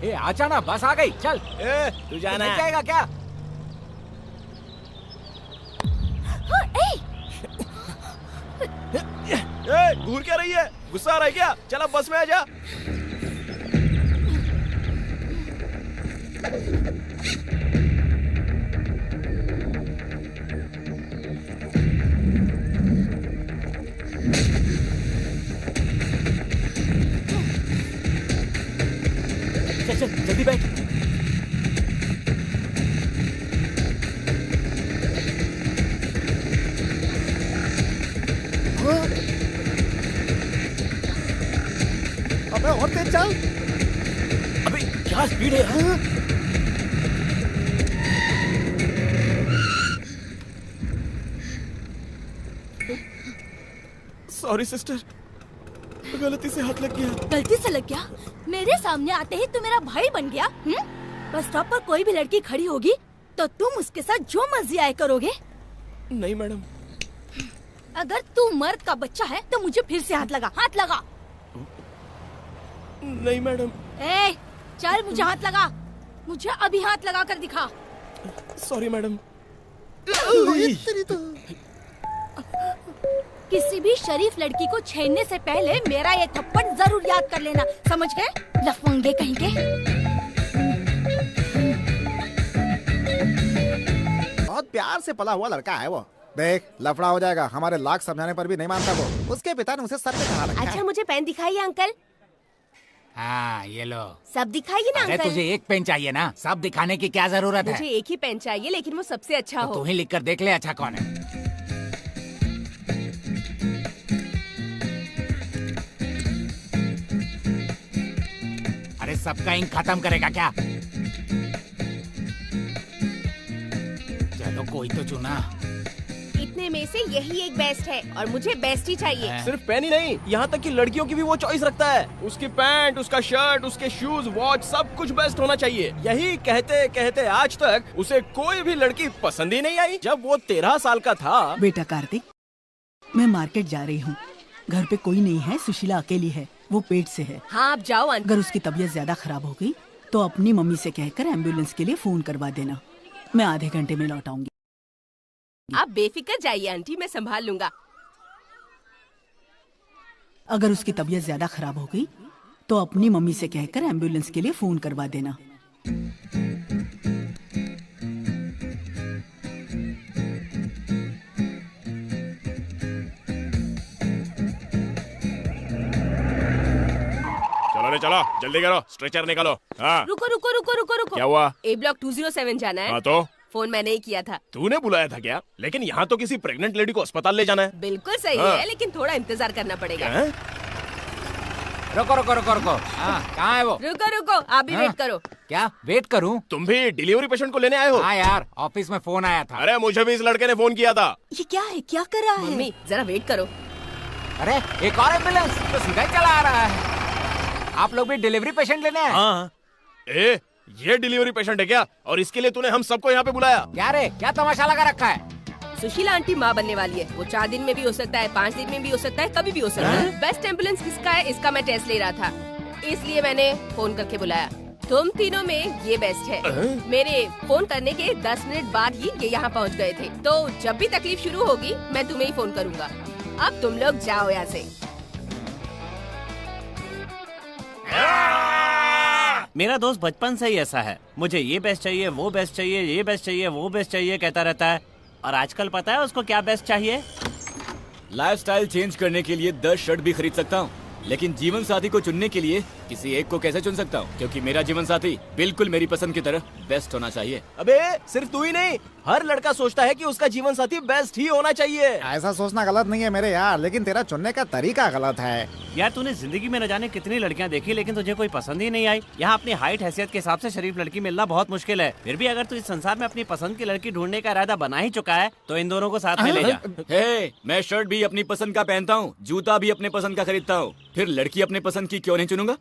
ए आजा ना, बस आ गई, चल। तू जाना नहीं जाएगा क्या? घूर क्या रही है? गुस्सा आ रहा है क्या? चल अब बस में आ जा। चल चल जल्दी बैठ। अबे और तेज चल। अबे क्या स्पीड है यार। सॉरी सिस्टर, गलती से हाथ लग गया। गलती से लग गया? मेरे सामने आते ही तू मेरा भाई बन गया? बस स्टॉप पर कोई भी लड़की खड़ी होगी तो तुम उसके साथ जो मर्जी आए करोगे? नहीं मैडम। अगर तू मर्द का बच्चा है तो मुझे फिर से हाथ लगा, हाथ लगा। नहीं मैडम। ए, चल मुझे हाथ लगा, मुझे अभी हाथ लगा कर दिखा। Sorry madam. किसी भी शरीफ लड़की को छेड़ने से पहले मेरा ये थप्पड़ जरूर याद कर लेना, समझ गए? लफंगे कहीं के। बहुत प्यार से पला हुआ लड़का है वो। देख लफड़ा हो जाएगा, हमारे लाख समझाने पर भी नहीं मानता वो। उसके पिता ने उसे सर पे चढ़ा रखा है। अच्छा मुझे पेन दिखाइए अंकल। हाँ ये लो। सब दिखाइए ना अरे अंकल। तुझे एक पेन चाहिए ना, सब दिखाने की क्या जरूरत है? मुझे एक ही पेन चाहिए लेकिन वो सबसे अच्छा तो हो। तू ही लिख कर देख ले अच्छा कौन है। अरे सबका इंक खत्म करेगा क्या? चलो कोई तो चुना। इतने में से यही एक बेस्ट है और मुझे बेस्ट ही चाहिए। सिर्फ पेन ही नहीं, यहाँ तक कि लड़कियों की भी वो चॉइस रखता है। उसकी पैंट, उसका शर्ट, उसके शूज, वॉच, सब कुछ बेस्ट होना चाहिए। यही कहते कहते आज तक उसे कोई भी लड़की पसंद ही नहीं आई। जब वो 13 साल का था। बेटा कार्तिक, मैं मार्केट जा रही हूँ, घर पे कोई नहीं है, सुशीला अकेली है, वो पेट से है। हाँ आप जाओ अंकल। अगर उसकी तबीयत ज्यादा खराब हो गई तो अपनी मम्मी से कहकर एम्बुलेंस के लिए फोन करवा देना। मैं आधे घंटे में लौट आऊंगी। आप बेफिक्र जाइए आंटी, मैं संभाल लूंगा। अगर उसकी तबीयत ज्यादा खराब हो गई तो अपनी मम्मी से कहकर एम्बुलेंस के लिए फोन करवा देना। चलो रे चलो, जल्दी करो, स्ट्रेचर निकालो। हाँ। रुको रुको रुको रुको रुको। क्या हुआ? ए ब्लॉक 207 जाना है। हाँ तो फोन मैंने ही किया था। तूने बुलाया था क्या? लेकिन यहाँ तो किसी प्रेग्नेंट लेडी को अस्पताल ले जाना है। बिल्कुल सही हाँ। है लेकिन थोड़ा इंतजार करना पड़ेगा। हैं? रुको रुको रुको रुको। हाँ कहाँ है वो? रुको रुको, आप भी हाँ? वेट करो। क्या वेट करूँ? तुम भी डिलीवरी पेशेंट को लेने आए हो? हाँ यार, ऑफिस में फोन आया था। अरे मुझे भी इस लड़के ने फोन किया था। ये क्या है, क्या कर रहा है? मम्मी जरा वेट करो। अरे एक और एम्बुलेंस तो सीधा ही चला आ रहा है। आप लोग भी डिलीवरी पेशेंट लेने आए? हाँ। ए, ये डिलीवरी पेशेंट है क्या? और इसके लिए तूने हम सबको यहाँ पे बुलाया? क्या रे, क्या तमाशा लगा रखा है? सुशीला आंटी माँ बनने वाली है। वो 4 दिन में भी हो सकता है, 5 दिन में भी हो सकता है, कभी भी हो सकता है। बेस्ट एम्बुलेंस किसका है इसका मैं टेस्ट ले रहा था, इसलिए मैंने फोन करके बुलाया। तुम तीनों में ये बेस्ट है। मेरे फोन करने के 10 मिनट बाद ही ये यहाँ पहुँच गए थे। तो जब भी तकलीफ शुरू होगी मैं तुम्हें ही फोन करूँगा। अब तुम लोग जाओ यहाँ से। मेरा दोस्त बचपन से ही ऐसा है, मुझे ये बेस्ट चाहिए, वो बेस्ट चाहिए, ये बेस्ट चाहिए, वो बेस्ट चाहिए कहता रहता है। और आजकल पता है उसको क्या बेस्ट चाहिए? लाइफस्टाइल चेंज करने के लिए 10 शर्ट भी खरीद सकता हूँ, लेकिन जीवन साथी को चुनने के लिए किसी एक को कैसे चुन सकता हूँ? क्योंकि मेरा जीवन साथी बिल्कुल मेरी पसंद की तरह बेस्ट होना चाहिए। अबे सिर्फ तू ही नहीं, हर लड़का सोचता है कि उसका जीवन साथी बेस्ट ही होना चाहिए। ऐसा सोचना गलत नहीं है मेरे यार, लेकिन तेरा चुनने का तरीका गलत है। यार तूने जिंदगी में न जाने कितनी लड़कियां देखी, लेकिन तुझे कोई पसंद ही नहीं आई। यहाँ अपनी हाइट हैसियत के हिसाब से शरीफ लड़की मिलना बहुत मुश्किल है। फिर भी अगर तू इस संसार में अपनी पसंद की लड़की ढूंढने का इरादा बना ही चुका है तो इन दोनों को साथ में ले जा। हे, मैं शर्ट भी अपनी पसंद का पहनता हूँ, जूता भी अपने पसंद का खरीदता हूँ, फिर लड़की अपने पसंद की क्यों नहीं चुनूंगा?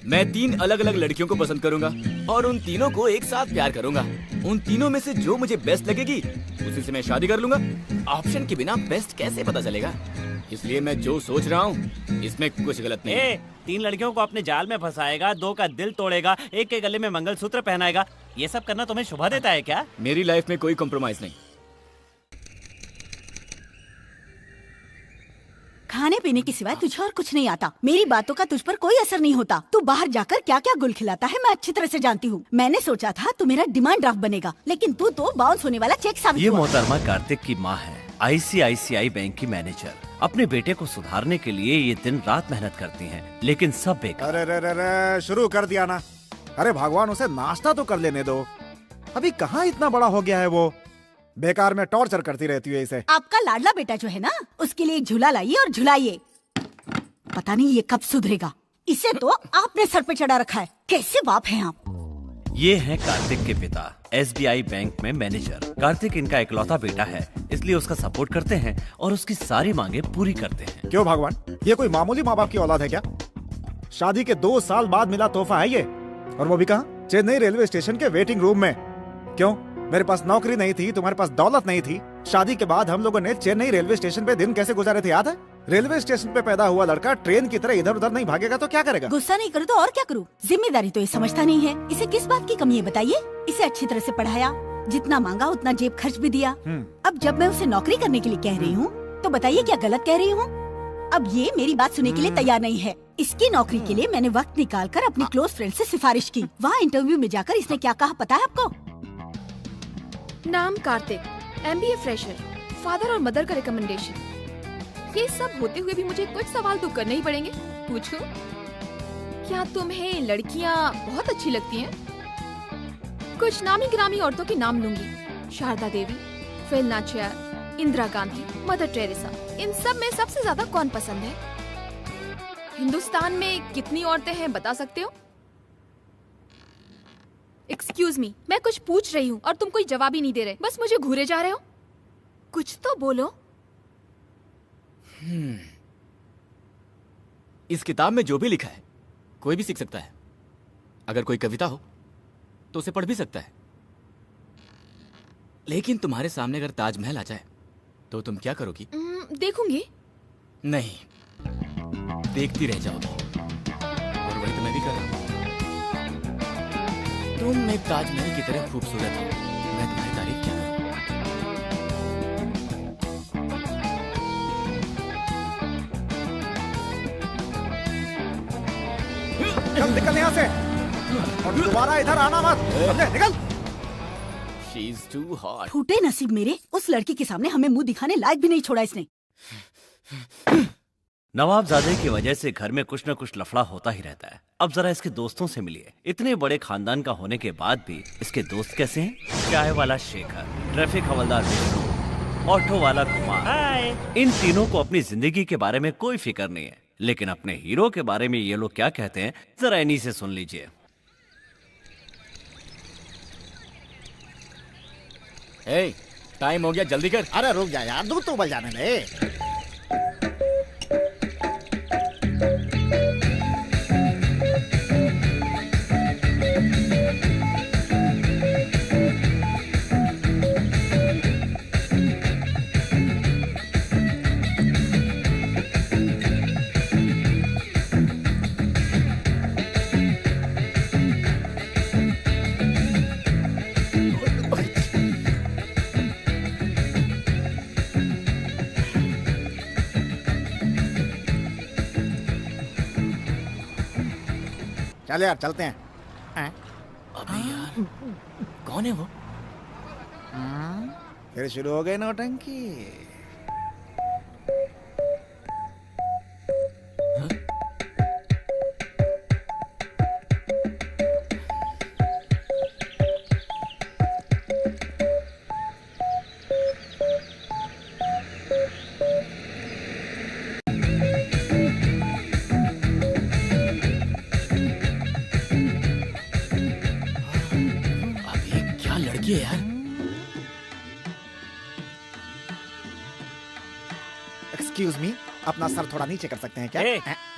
मैं 3 अलग अलग लड़कियों को पसंद करूंगा और उन तीनों को एक साथ प्यार करूंगा उन तीनों में से जो मुझे बेस्ट लगेगी उसी से मैं शादी कर लूंगा। ऑप्शन के बिना बेस्ट कैसे पता चलेगा? इसलिए मैं जो सोच रहा हूँ इसमें कुछ गलत नहीं है। 3 लड़कियों को अपने जाल में फंसाएगा, 2 का दिल तोड़ेगा, 1 के गले में मंगलसूत्र पहनाएगा, ये सब करना तुम्हें शोभा देता है क्या? मेरी लाइफ में कोई कॉम्प्रोमाइज नहीं। खाने पीने के सिवाय तुझे और कुछ नहीं आता। मेरी बातों का तुझ पर कोई असर नहीं होता। तू बाहर जाकर क्या क्या गुल खिलाता है मैं अच्छी तरह से जानती हूँ। मैंने सोचा था तू मेरा डिमांड ड्राफ्ट बनेगा, लेकिन तू तो बाउंस होने वाला चेक साबित ये हुआ। मोहतरमा कार्तिक की माँ है, ICICI बैंक की मैनेजर। अपने बेटे को सुधारने के लिए ये दिन रात मेहनत करती हैं, लेकिन सब बेकार। अरे रे रे, शुरू कर दिया ना। अरे भगवान, उसे नाश्ता तो कर लेने दो। अभी कहाँ इतना बड़ा हो गया है वो, बेकार में टॉर्चर करती रहती है इसे। आपका लाडला बेटा जो है ना, उसके लिए एक झूला लाइए और झुलाइए। पता नहीं ये कब सुधरेगा। इसे तो आपने सर पे चढ़ा रखा है। कैसे बाप हैं आप? ये हैं कार्तिक के पिता, SBI बैंक में मैनेजर। कार्तिक इनका इकलौता बेटा है, इसलिए उसका सपोर्ट करते हैं और उसकी सारी मांगे पूरी करते हैं। क्यों भगवान, ये कोई मामूली माँ बाप की औलाद है क्या? शादी के 2 साल बाद मिला तोहफा है ये, और वो भी कहाँ? चेन्नई रेलवे स्टेशन के वेटिंग रूम में। क्यों, मेरे पास नौकरी नहीं थी, तुम्हारे पास दौलत नहीं थी? शादी के बाद हम लोगों ने चेन्नई रेलवे स्टेशन पे दिन कैसे गुजारे थे याद है? रेलवे स्टेशन पे पैदा हुआ लड़का ट्रेन की तरह इधर उधर नहीं भागेगा तो क्या करेगा? गुस्सा नहीं करूँ तो और क्या करूँ? जिम्मेदारी तो ये समझता नहीं है। इसे किस बात की कमी है बताइए? इसे अच्छी तरह से पढ़ाया, जितना मांगा उतना जेब खर्च भी दिया। अब जब मैं उसे नौकरी करने के लिए कह रही हूँ तो बताइए क्या गलत कह रही हूँ? अब ये मेरी बात सुनने के लिए तैयार नहीं है। इसकी नौकरी के लिए मैंने वक्त निकाल कर अपनी क्लोज फ्रेंड से सिफारिश की। वहाँ इंटरव्यू में जाकर इसने क्या कहा पता है आपको? नाम कार्तिक, MBA फ्रेशर, फादर और मदर का रिकमेंडेशन। ये सब होते हुए भी मुझे कुछ सवाल तो करने ही पड़ेंगे। पूछूं? क्या तुम्हें लड़कियां बहुत अच्छी लगती हैं? कुछ नामी गिरामी औरतों के नाम लूंगी। शारदा देवी, फिल नाचियार, इंदिरा गांधी, मदर टेरेसा। इन सब में सबसे ज्यादा कौन पसंद है? हिंदुस्तान में कितनी औरतें हैं बता सकते हो? एक्सक्यूज मी, मैं कुछ पूछ रही हूँ और तुम कोई जवाब ही नहीं दे रहे, बस मुझे घूरे जा रहे हो। कुछ तो बोलो। इस किताब में जो भी लिखा है कोई भी सीख सकता है। अगर कोई कविता हो तो उसे पढ़ भी सकता है, लेकिन तुम्हारे सामने अगर ताजमहल आ जाए तो तुम क्या करोगी? देखूंगी। नहीं, देखती रह जाओगी। और वही तो मैं भी कर रहा हूँ। तुम एक ताजमहल की तरह खूबसूरत हो, मैं तुम्हारी तारीफ क्या करूं? निकल यहाँ से और दोबारा इधर आना मत। समझे? निकल। She's too hot. फूटे नसीब मेरे, उस लड़की के सामने हमें मुंह दिखाने लायक भी नहीं छोड़ा इसने। नवाबजादे की वजह से घर में कुछ न कुछ लफड़ा होता ही रहता है। अब जरा इसके दोस्तों से मिलिए। इतने बड़े खानदान का होने के बाद भी इसके दोस्त कैसे हैं? चाय वाला शेखर, ट्रैफिक हवलदार विष्णु, ऑटो वाला कुमार। हाय। इन तीनों को अपनी जिंदगी के बारे में कोई फिक्र नहीं है, लेकिन अपने हीरो के बारे में ये लोग क्या कहते हैं जरा इन्हीं से सुन लीजिए। Hey, टाइम हो गया, जल्दी कर। अरे रुक जा यार, दूध तो उबल जाने दे। चल यार चलते हैं। अबे यार, कौन है वो? फिर शुरू हो गई नौटंकी। ये यार, एक्सक्यूज मी, अपना सर थोड़ा नीचे कर सकते हैं क्या?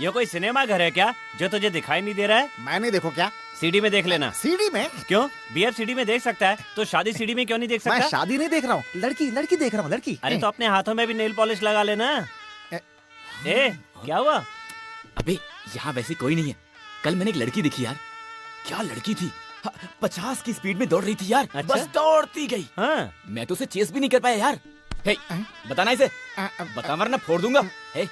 ये कोई सिनेमा घर है क्या जो तुझे दिखाई नहीं दे रहा है? मैं नहीं देखो क्या? सीडी में देख लेना। सीडी में? क्यों? बीएफ सीडी में देख सकता है तो शादी सीडी में क्यों नहीं देख सकता? मैं शादी नहीं देख रहा हूँ, लड़की देख रहा हूँ, लड़की। अरे तो अपने हाथों में भी नेल पॉलिश लगा लेना। क्या हुआ? अबे यहाँ वैसे कोई नहीं है। कल मैंने एक लड़की देखी यार, क्या लड़की थी, 50 की स्पीड में दौड़ रही थी यार। अच्छा? बस दौड़ती गई। हाँ। मैं तो उसे चेस भी नहीं कर पाया यार। हे, बताना इसे, बता वरना फोड़ दूंगा। हे,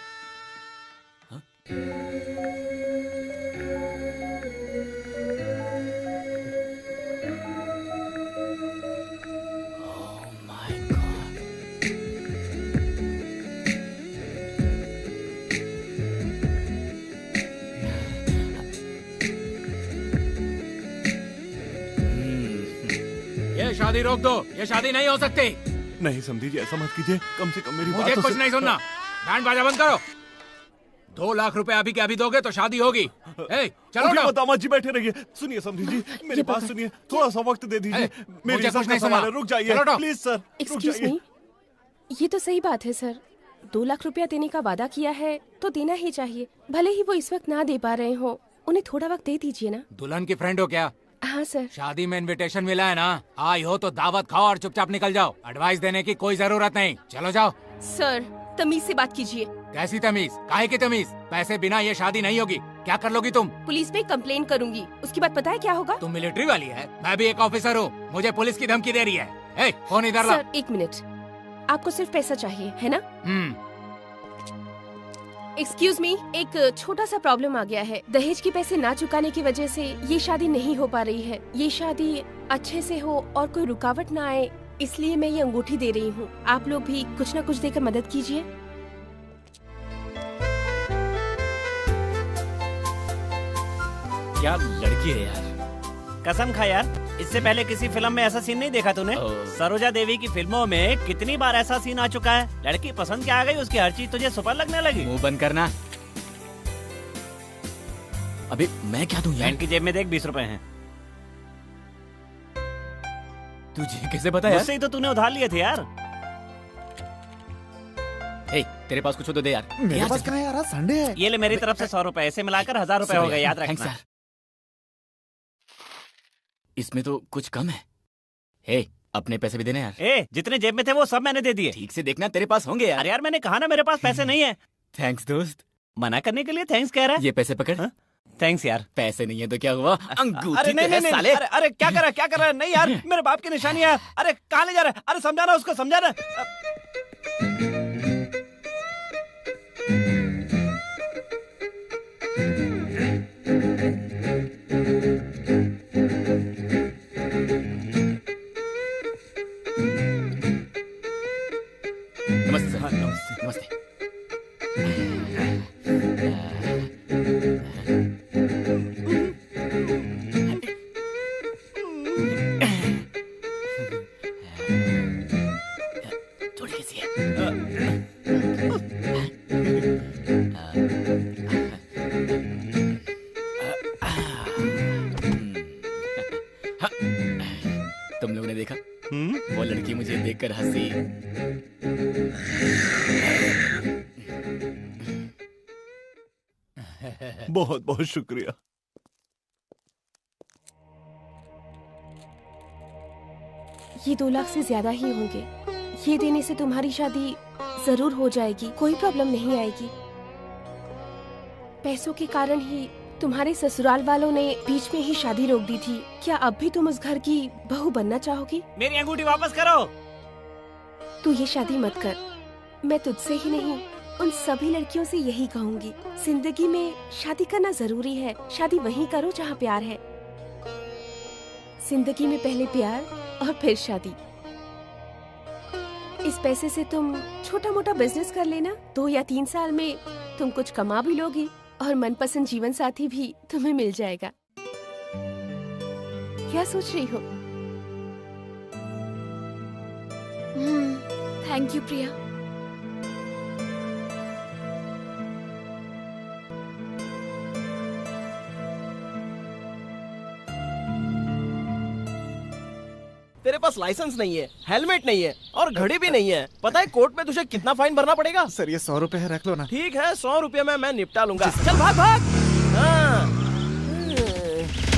ये शादी रोक दो, ये शादी नहीं हो सकती। नहीं समझी जी, ऐसा मत कीजिए, कम से कम मेरी बात मुझे तो कुछ नहीं सुनना। बैंड बाजा बंद करो। 2 लाख रुपए अभी के अभी दोगे तो शादी होगी। चलो ओके, दामाद जी बैठे रहिए। सुनिए समझी जी, मेरी बात सुनिए, थोड़ा सा वक्त दे दीजिए। मेरी कुछ नहीं सुना। रुक जाइए प्लीज सर, रुक एक्सक्यूज जाइए। मी, ये तो सही बात है सर। 2 लाख रुपया देने का वादा किया है तो देना ही चाहिए। भले ही वो इस वक्त ना दे पा रहे हो, उन्हें थोड़ा वक्त दे दीजिए ना। दुल्हन की फ्रेंड हो क्या? हाँ सर। शादी में इनविटेशन मिला है ना, आई हो तो दावत खाओ और चुपचाप निकल जाओ। एडवाइस देने की कोई जरूरत नहीं, चलो जाओ। सर तमीज से बात कीजिए। कैसी तमीज? काहे की तमीज? पैसे बिना ये शादी नहीं होगी। क्या कर लोगी तुम? पुलिस में कंप्लेन करूंगी, उसके बाद पता है क्या होगा? तुम मिलिट्री वाली है, मैं भी एक ऑफिसर हूँ, मुझे पुलिस की धमकी दे रही है। फोन इधर ला। सर 1 मिनट, आपको सिर्फ पैसा चाहिए है ना? एक्सक्यूज मी, एक छोटा सा प्रॉब्लम आ गया है। दहेज के पैसे ना चुकाने की वजह से ये शादी नहीं हो पा रही है। ये शादी अच्छे से हो और कोई रुकावट ना आए, इसलिए मैं ये अंगूठी दे रही हूँ। आप लोग भी कुछ न कुछ देकर मदद कीजिए। क्या लड़की है यार, कसम खा यार, इससे पहले किसी फिल्म में ऐसा सीन नहीं देखा तूने? सरोजा देवी की फिल्मों में कितनी बार ऐसा सीन आ चुका है। लड़की पसंद क्या आ गई, उसकी हर चीज तुझे सुपर लगने लगी। मुंह बंद करना। अबे मैं क्या दूं यार? पैंट की जेब में देख 20 रुपए हैं। तुझे कैसे पता यार? मुझसे ही तो तूने उधार लिए थे यार। तेरे पास कुछ हो तो दे यार। मेरे पास कहाँ है यार, संडे है। ये ले मेरी तरफ से 100 रुपए, ऐसे मिलाकर 1000 रुपए हो गए, याद रखना। इसमें तो कुछ कम है। अपने पैसे भी देने यार। जितने जेब में थे वो सब मैंने दे दिए। ठीक से देखना, तेरे पास होंगे यार। अरे यार मैंने कहा ना मेरे पास पैसे नहीं है। थैंक्स दोस्त। मना करने के लिए थैंक्स कह रहा है। ये पैसे पकड़। थैंक्स यार। पैसे नहीं है तो क्या हुआ? अंगूठी अरे नहीं, तो है नहीं, साले। अरे क्या कर रहा है? नहीं यार, मेरे बाप की निशानी है। अरे कहाँ ले जा रहा है? अरे समझाना उसको, समझाना। नमस्ते सर। नमस्ते नमस्ते। थोड़ी कैसी तुम लोगों ने देखा वो लड़की मुझे देखकर हंसी। बहुत बहुत शुक्रिया। ये 2 लाख से ज्यादा ही होंगे। ये देने से तुम्हारी शादी जरूर हो जाएगी, कोई प्रॉब्लम नहीं आएगी। पैसों के कारण ही तुम्हारे ससुराल वालों ने बीच में ही शादी रोक दी थी। क्या अब भी तुम उस घर की बहू बनना चाहोगी? मेरी अंगूठी वापस करो। तू ये शादी मत कर। मैं तुझसे ही नहीं, उन सभी लड़कियों से यही कहूंगी। जिंदगी में शादी करना जरूरी है। शादी वहीं करो जहाँ प्यार है। जिंदगी में पहले प्यार और फिर शादी। इस पैसे से तुम छोटा मोटा बिजनेस कर लेना। 2 या 3 साल में तुम कुछ कमा भी लोगी और मनपसंद जीवन साथी भी तुम्हें मिल जाएगा। क्या सोच रही हो? थैंक यू प्रिया। तेरे पास लाइसेंस नहीं है, हेलमेट नहीं है और घड़ी भी नहीं है। पता है कोर्ट में तुझे कितना फाइन भरना पड़ेगा? सर ये 100 रुपए है, रख लो ना। ठीक है, 100 रुपए में मैं निपटा लूंगा। चल भाग भाग। हाँ।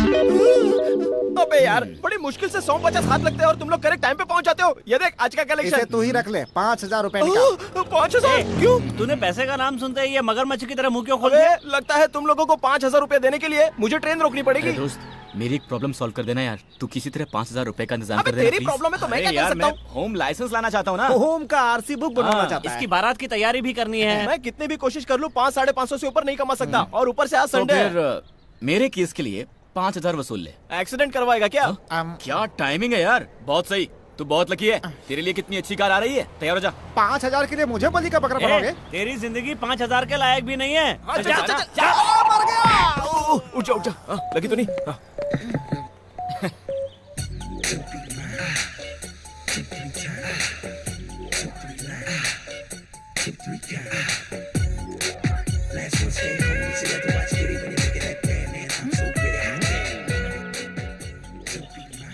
अबे यार, बड़ी मुश्किल से 150 हाथ लगते हैं और तुम लोग करेक्ट टाइम पे पहुंच जाते हो। ये देख आज का इसे कलेक्शन। तू ही रख ले, 5,000 रुपए निकाल। 5,000 क्यों? तूने पैसे का नाम सुनते ही ये मगरमच्छ की तरह मुंह क्यों खोल अबे दिया? लगता है तुम लोगों को 5,000 रुपए देने के लिए मुझे ट्रेन रोकनी अरे पड़ेगी। दोस्त, मेरी एक प्रॉब्लम सॉल्व कर देना यार। तू किसी तरह 5,000 रुपए का इंतजाम अबे कर देना तेरी please। प्रॉब्लम है तो मैं क्या अरे कर यार, सकता मैं हूँ? होम लाइसेंस लाना चाहता हूँ ना। होम का आरसी बुक बनवाना हाँ, चाहता इसकी है। बारात की तैयारी भी करनी है। मैं कितनी भी कोशिश कर लूँ 500-550 से ऊपर नहीं कमा सकता, और ऊपर से आज तो संडे है। फिर मेरे केस के लिए 5,000 वसूल ले। एक्सीडेंट करवाएगा क्या? क्या टाइमिंग है यार, बहुत सही। तू बहुत लकी है, तेरे लिए कितनी अच्छी कार आ रही है। तैयार हो जा। 5,000 के लिए मुझे बलि का बकरा बनाओगे? तेरी जिंदगी 5,000 के लायक भी नहीं है। हाँ, तो चल, जा, चल, जा, चल, जा। चल, मर गया। उठ जा, उठ जा। हाँ, लगी तो नहीं? हाँ।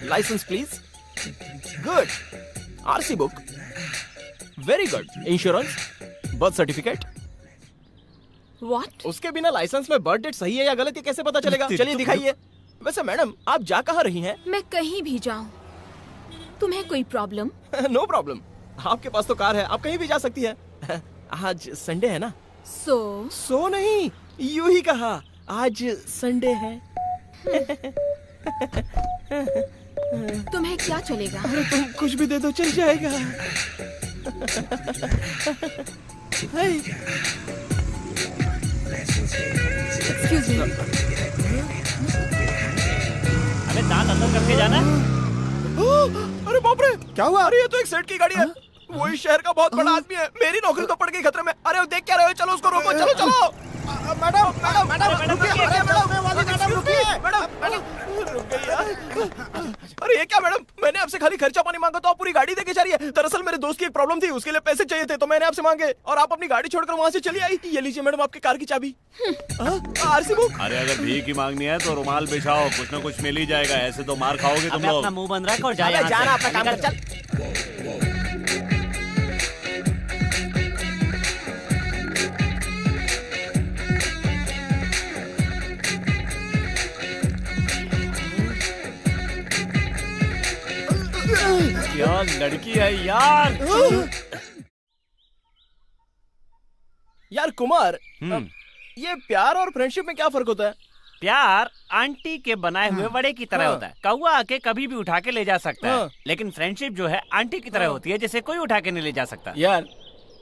Licence please. Good. RC book. Very good. Insurance, birth certificate. What? उसके बिना लाइसेंस में बर्थ डेट सही है या गलत, ये कैसे पता चलेगा? चलिए दिखाइए। वैसे मैडम, आप जा कहाँ रही हैं? मैं कहीं भी जाऊं, तुम्हें कोई प्रॉब्लम? No problem. आपके पास तो कार है, आप कहीं भी जा सकती है। आज संडे है ना? सो नहीं, यूं ही कहा, आज संडे है। तुम्हें क्या चलेगा? अरे तुम कुछ भी दे दो, चल जाएगा। Excuse me. अबे दांत अंदर करके जाना। अरे बाप रे, क्या हुआ? अरे ये तो एक सेठ की गाड़ी है। वो इस शहर का बहुत बड़ा आदमी है। मेरी नौकरी तो पड़ गई खतरे में। अरे वो देख क्या रहे हो? चलो उसको रोको, चलो चलो। मैडम मैडम मैडम रुकिए, मैडम रुकिए, मैडम रुक गई यार। अरे ये क्या मैडम, मैंने आपसे खाली खर्चा पानी मांगा तो आप पूरी गाड़ी देके जा रही है। दरअसल मेरे दोस्त की एक प्रॉब्लम थी, उसके लिए पैसे चाहिए थे तो मैंने आपसे मांगे और आप अपनी गाड़ी छोड़कर वहाँ से चली आई। ये लीजिए मैडम आपकी कार की चाबी। RC book. अरे अगर भीख की मांगनी है तो रुमाल बिछाओ, कुछ न कुछ मिल ही जाएगा। ऐसे तो मार खाओगे तुम लोग। अपना मुंह बंद रख और जा यहाँ से। जाना अपना काम कर, चल। क्या लड़की है यार। यार कुमार, ये प्यार और फ्रेंडशिप में क्या फर्क होता है? प्यार आंटी के बनाए हुए बड़े की तरह होता है। कौवा आके कभी भी उठा के ले जा सकता है, लेकिन फ्रेंडशिप जो है आंटी की तरह होती है, जिसे कोई उठा के नहीं ले जा सकता। यार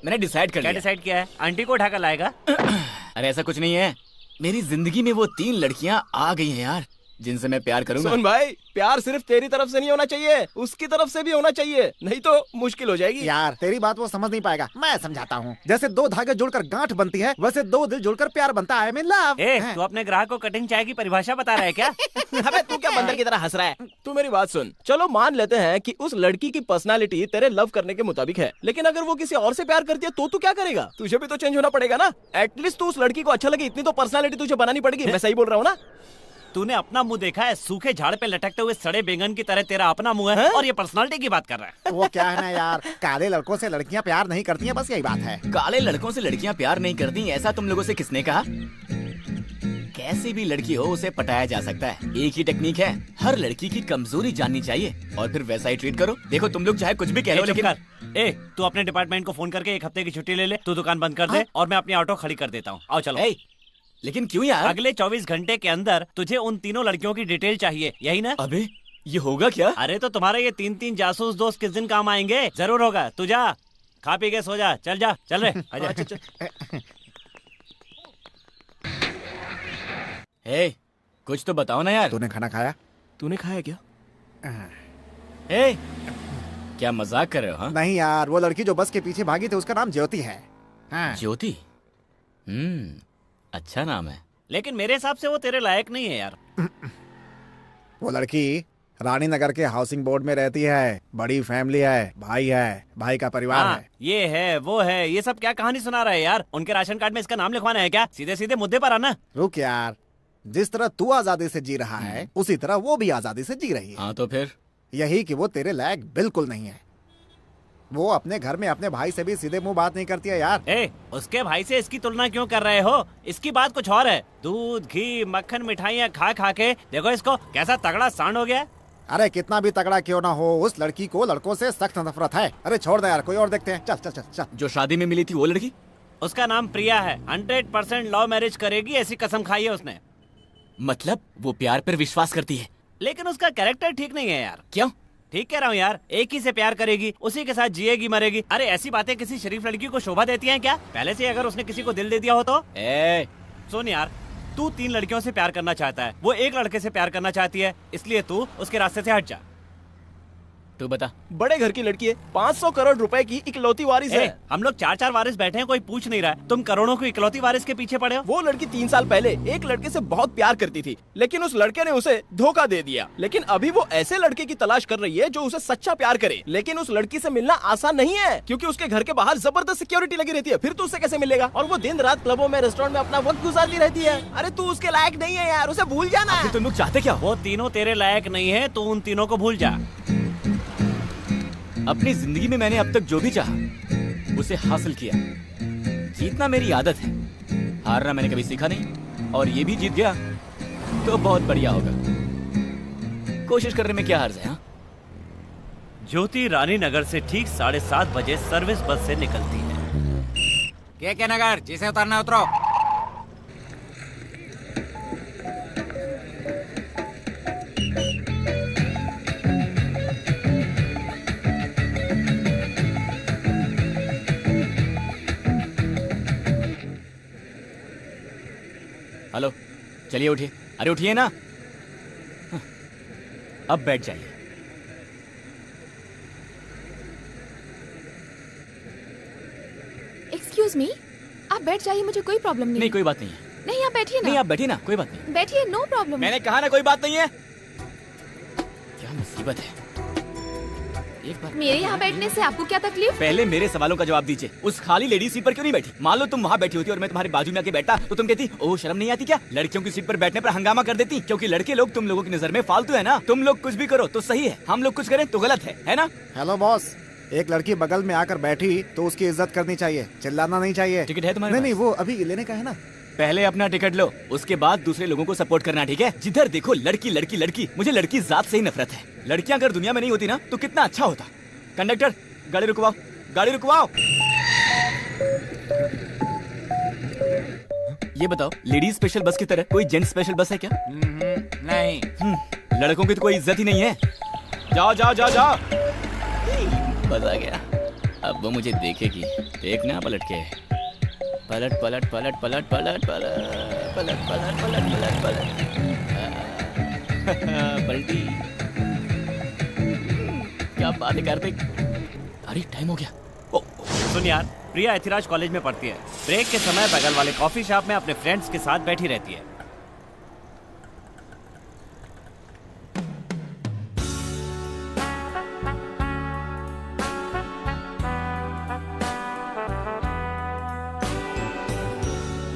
मैंने डिसाइड कर क्या लिया। डिसाइड किया है? आंटी को उठा कर लाएगा? अरे ऐसा कुछ नहीं है, मेरी जिंदगी में वो 3 लड़कियां आ गई हैं यार, जिनसे मैं प्यार करूंगा। सुन भाई, प्यार सिर्फ तेरी तरफ से नहीं होना चाहिए, उसकी तरफ से भी होना चाहिए, नहीं तो मुश्किल हो जाएगी। यार तेरी बात वो समझ नहीं पाएगा, मैं समझाता हूँ। जैसे 2 धागे जुड़कर गांठ बनती है, वैसे 2 दिल जुड़कर प्यार बनता है। मैं लव। तू अपने ग्राहक को कटिंग चाय की परिभाषा बता रहा है क्या? अबे तू क्या बंदर की तरह हंस रहा है? तू मेरी बात सुन। चलो मान लेते हैं कि उस लड़की की पर्सनालिटी तेरे लव करने के मुताबिक है, लेकिन अगर वो किसी और से प्यार करती है तो तू क्या करेगा? तुझे भी तो चेंज होना पड़ेगा ना। एटलीस्ट तू उस लड़की को अच्छा लगे, इतनी तो पर्सनालिटी तुझे बनानी पड़ेगी। मैं सही बोल रहा हूँ ना? तूने अपना मुंह देखा है? सूखे झाड़ पे लटकते हुए सड़े बैंगन की तरह तेरा अपना मुंह है, और ये पर्सनालिटी की बात कर रहा है। वो क्या है ना यार, काले लड़कों से लड़कियां प्यार नहीं करती हैं, बस यही बात है। काले लड़कों से लड़कियां प्यार नहीं करती, ऐसा तुम लोगों से किसने कहा? कैसी भी लड़की हो उसे पटाया जा सकता है। एक ही टेक्निक है, हर लड़की की कमजोरी जाननी चाहिए और फिर वैसा ही ट्रीट करो। देखो तुम लोग चाहे कुछ भी कह लो, लेकिन तू अपने डिपार्टमेंट को फोन करके 1 हफ्ते की छुट्टी ले ले। तू दुकान बंद कर दे और मैं अपनी ऑटो खड़ी कर देता हूँ। आओ चलो। लेकिन क्यों यार? अगले 24 घंटे के अंदर तुझे उन 3 लड़कियों की डिटेल चाहिए, यही ना? अबे ये होगा क्या? अरे तो तुम्हारे ये 3 जासूस दोस्त किस दिन काम आएंगे? जरूर होगा। तू जा, खा पी के सो जा। चल जा, चल रे, आजा। हे, कुछ तो बताओ ना यार। तूने खाना खाया? तूने खाया क्या? हे, क्या मजाक कर रहे हो? हाँ? नहीं यार, वो लड़की जो बस के पीछे भागी थी उसका नाम ज्योति है। हाँ। ज्योति? अच्छा नाम है, लेकिन मेरे हिसाब से वो तेरे लायक नहीं है यार। वो लड़की रानी नगर के हाउसिंग बोर्ड में रहती है, बड़ी फैमिली है, भाई है, भाई का परिवार है। ये है, वो है, ये सब क्या कहानी सुना रहा है यार? उनके राशन कार्ड में इसका नाम लिखवाना है क्या? सीधे सीधे मुद्दे पर आना। रुक यार, जिस तरह तू आजादी से जी रहा है उसी तरह वो भी आजादी से जी रही है। हाँ तो फिर? यही कि वो तेरे लायक बिल्कुल नहीं है। वो अपने घर में अपने भाई से भी सीधे मुंह बात नहीं करती है यार। उसके भाई से इसकी तुलना क्यों कर रहे हो? इसकी बात कुछ और है। दूध, घी, मक्खन, मिठाइयाँ खा खा के देखो इसको कैसा तगड़ा सांड हो गया। अरे कितना भी तगड़ा क्यों ना हो, उस लड़की को लड़कों से सख्त नफरत है। अरे छोड़ दे यार, कोई और देखते हैं। चल चल चल चल। जो शादी में मिली थी वो लड़की? उसका नाम प्रिया है। 100% लव मैरिज करेगी ऐसी कसम खाई है उसने। मतलब वो प्यार पर विश्वास करती है? लेकिन उसका कैरेक्टर ठीक नहीं है यार। क्यों? ठीक कह रहा हूँ यार, एक ही से प्यार करेगी, उसी के साथ जिएगी मरेगी। अरे ऐसी बातें किसी शरीफ लड़की को शोभा देती हैं क्या? पहले से अगर उसने किसी को दिल दे दिया हो तो? सुन यार, तू 3 लड़कियों से प्यार करना चाहता है, वो एक लड़के से प्यार करना चाहती है, इसलिए तू उसके रास्ते से हट जा। तू बता। बड़े घर की लड़की है, 500 करोड़ रुपए की इकलौती वारिस है। हम लोग 4-4 वारिस बैठे हैं, कोई पूछ नहीं रहा है। तुम करोड़ों की इकलौती वारिस के पीछे पड़े हो। वो लड़की 3 साल पहले एक लड़के से बहुत प्यार करती थी, लेकिन उस लड़के ने उसे धोखा दे दिया। लेकिन अभी वो ऐसे लड़के की तलाश कर रही है जो उसे सच्चा प्यार करे। लेकिन उस लड़की से मिलना आसान नहीं है, क्योंकि उसके घर के बाहर जबरदस्त सिक्योरिटी लगी रहती है। फिर तू उससे कैसे मिलेगा? और वो दिन रात क्लबों में, रेस्टोरेंट में अपना वक्त गुजारती रहती है। अरे तू उसके लायक नहीं है यार, उसे भूल जाना। तुम लोग चाहते क्या? वो तीनों तेरे लायक नहीं है, तो उन तीनों को भूल जा। अपनी जिंदगी में मैंने अब तक जो भी चाहा उसे हासिल किया। जीतना मेरी आदत है, हारना मैंने कभी सीखा नहीं। और ये भी जीत गया तो बहुत बढ़िया होगा। कोशिश करने में क्या हर्ज है? ज्योति रानी नगर से ठीक 7:30 बजे सर्विस बस से निकलती है। के नगर, जिसे उतरना उतरो। हेलो, चलिए उठिए। अरे उठिए ना। अब बैठ जाइए। एक्सक्यूज मी, आप बैठ जाइए, मुझे कोई प्रॉब्लम नहीं। नहीं कोई बात नहीं है। नहीं आप बैठिए ना। नहीं आप बैठिए ना, कोई बात नहीं। बैठिए, नो प्रॉब्लम। मैंने कहा ना कोई बात नहीं है। क्या मुसीबत है। एक बार मेरे यहाँ बैठने से आपको क्या तकलीफ? पहले मेरे सवालों का जवाब दीजिए। उस खाली लेडी सीट पर क्यों नहीं बैठी? मान लो तुम वहाँ बैठी होती और मैं तुम्हारे बाजू में आके बैठता तो तुम कहती ओह शर्म नहीं आती क्या? लड़कियों की सीट पर बैठने पर हंगामा कर देती, क्योंकि लड़के लोग तुम लोगों की नजर में फालतू है ना। तुम लोग कुछ भी करो तो सही है, हम लोग कुछ करें तो गलत है ना? हेलो बॉस, एक लड़की बगल में आकर बैठी तो उसकी इज्जत करनी चाहिए, चिल्लाना नहीं चाहिए। टिकट है तुम्हारे? नहीं, वो अभी लेने का है ना। पहले अपना टिकट लो, उसके बाद दूसरे लोगों को सपोर्ट करना, ठीक है? जिधर देखो लड़की लड़की लड़की। मुझे लड़की जात से ही नफरत है। लड़कियां अगर दुनिया में नहीं होती ना तो कितना अच्छा होता। कंडक्टर, गाड़ी रुकवाओ, गाड़ी रुकवाओ। ये बताओ, लेडीज स्पेशल बस की तरह कोई जेंट्स स्पेशल बस है क्या? नहीं। लड़कों की तो कोई इज्जत ही नहीं है। जाओ जाओ जाओ जाओ। बस आ गया। अब वो मुझे देखेगी, देखना पलट के। पलट पलट पलट पलट पलट पलट पलट पलट पलट पलट पलट पलटी। क्या बात है कार्तिक। अरे टाइम हो गया। सुन यार, प्रिया एथिराज कॉलेज में पढ़ती है। ब्रेक के समय बगल वाले कॉफी शॉप में अपने फ्रेंड्स के साथ बैठी रहती है।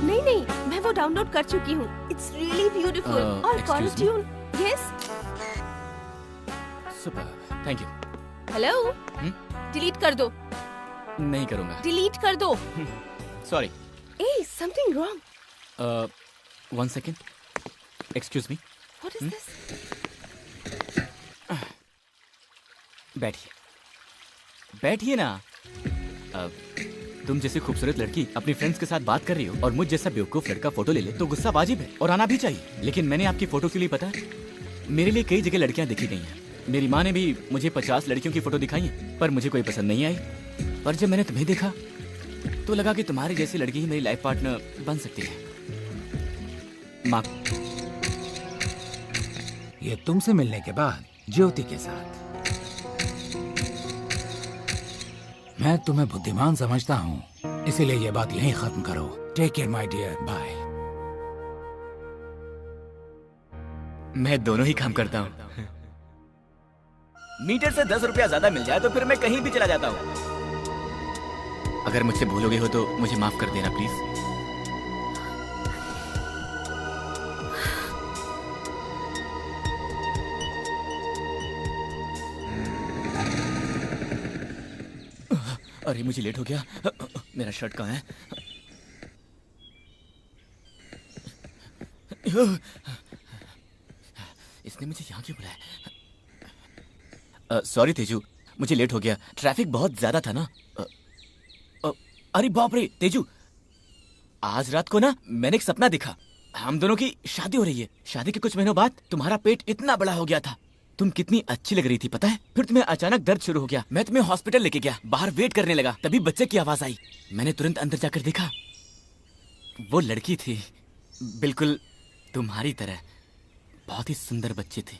नहीं, मैं वो डाउनलोड कर चुकी हूँ। It's really beautiful. और call tune. Yes, super, thank you. Hello, delete कर दो। नहीं करूँगा। डिलीट कर दो। सॉरी। ए, something wrong. 1 second, excuse me. What is this? बैठिए, बैठिए ना। तुम जैसी खूबसूरत लड़की अपनी फ्रेंड्स के साथ बात कर रही हो और मुझ जैसा बेवकूफ लड़का फोटो ले ले तो गुस्सा वाजिब है और आना भी चाहिए। लेकिन मैंने आपकी फोटो के लिए पता है, मेरे लिए कई जगह लड़कियां दिखी गई हैं। मेरी माँ ने भी मुझे 50 लड़कियों की फोटो दिखाई है, पर मुझे कोई पसंद नहीं आई। पर जब मैंने तुम्हें देखा तो लगा कि तुम्हारी जैसी लड़की ही मेरी लाइफ पार्टनर बन सकती है। माँ, ये तुमसे मिलने के बाद ज्योति के साथ मैं तुम्हें बुद्धिमान समझता हूँ, इसीलिए ये बात यहीं खत्म करो। Take care my dear, bye. मैं दोनों ही काम करता हूँ। मीटर से 10 रुपया ज्यादा मिल जाए तो फिर मैं कहीं भी चला जाता हूँ। अगर मुझसे भूल हो गई हो तो मुझे माफ कर देना प्लीज। अरे मुझे लेट हो गया। मेरा शर्ट कहाँ है? इसने मुझे यहाँ क्यों बुलाया? सॉरी तेजू, मुझे लेट हो गया। ट्रैफिक बहुत ज्यादा था ना। अरे बाप रे तेजू, आज रात को ना मैंने एक सपना देखा। हम दोनों की शादी हो रही है। शादी के कुछ महीनों बाद तुम्हारा पेट इतना बड़ा हो गया था। तुम कितनी अच्छी लग रही थी पता है। फिर तुम्हें अचानक दर्द शुरू हो गया। मैं तुम्हें हॉस्पिटल लेके गया, बाहर वेट करने लगा, तभी बच्चे की आवाज आई। मैंने तुरंत अंदर जाकर देखा, वो लड़की थी बिल्कुल तुम्हारी तरह। बहुत ही सुंदर बच्चे थे।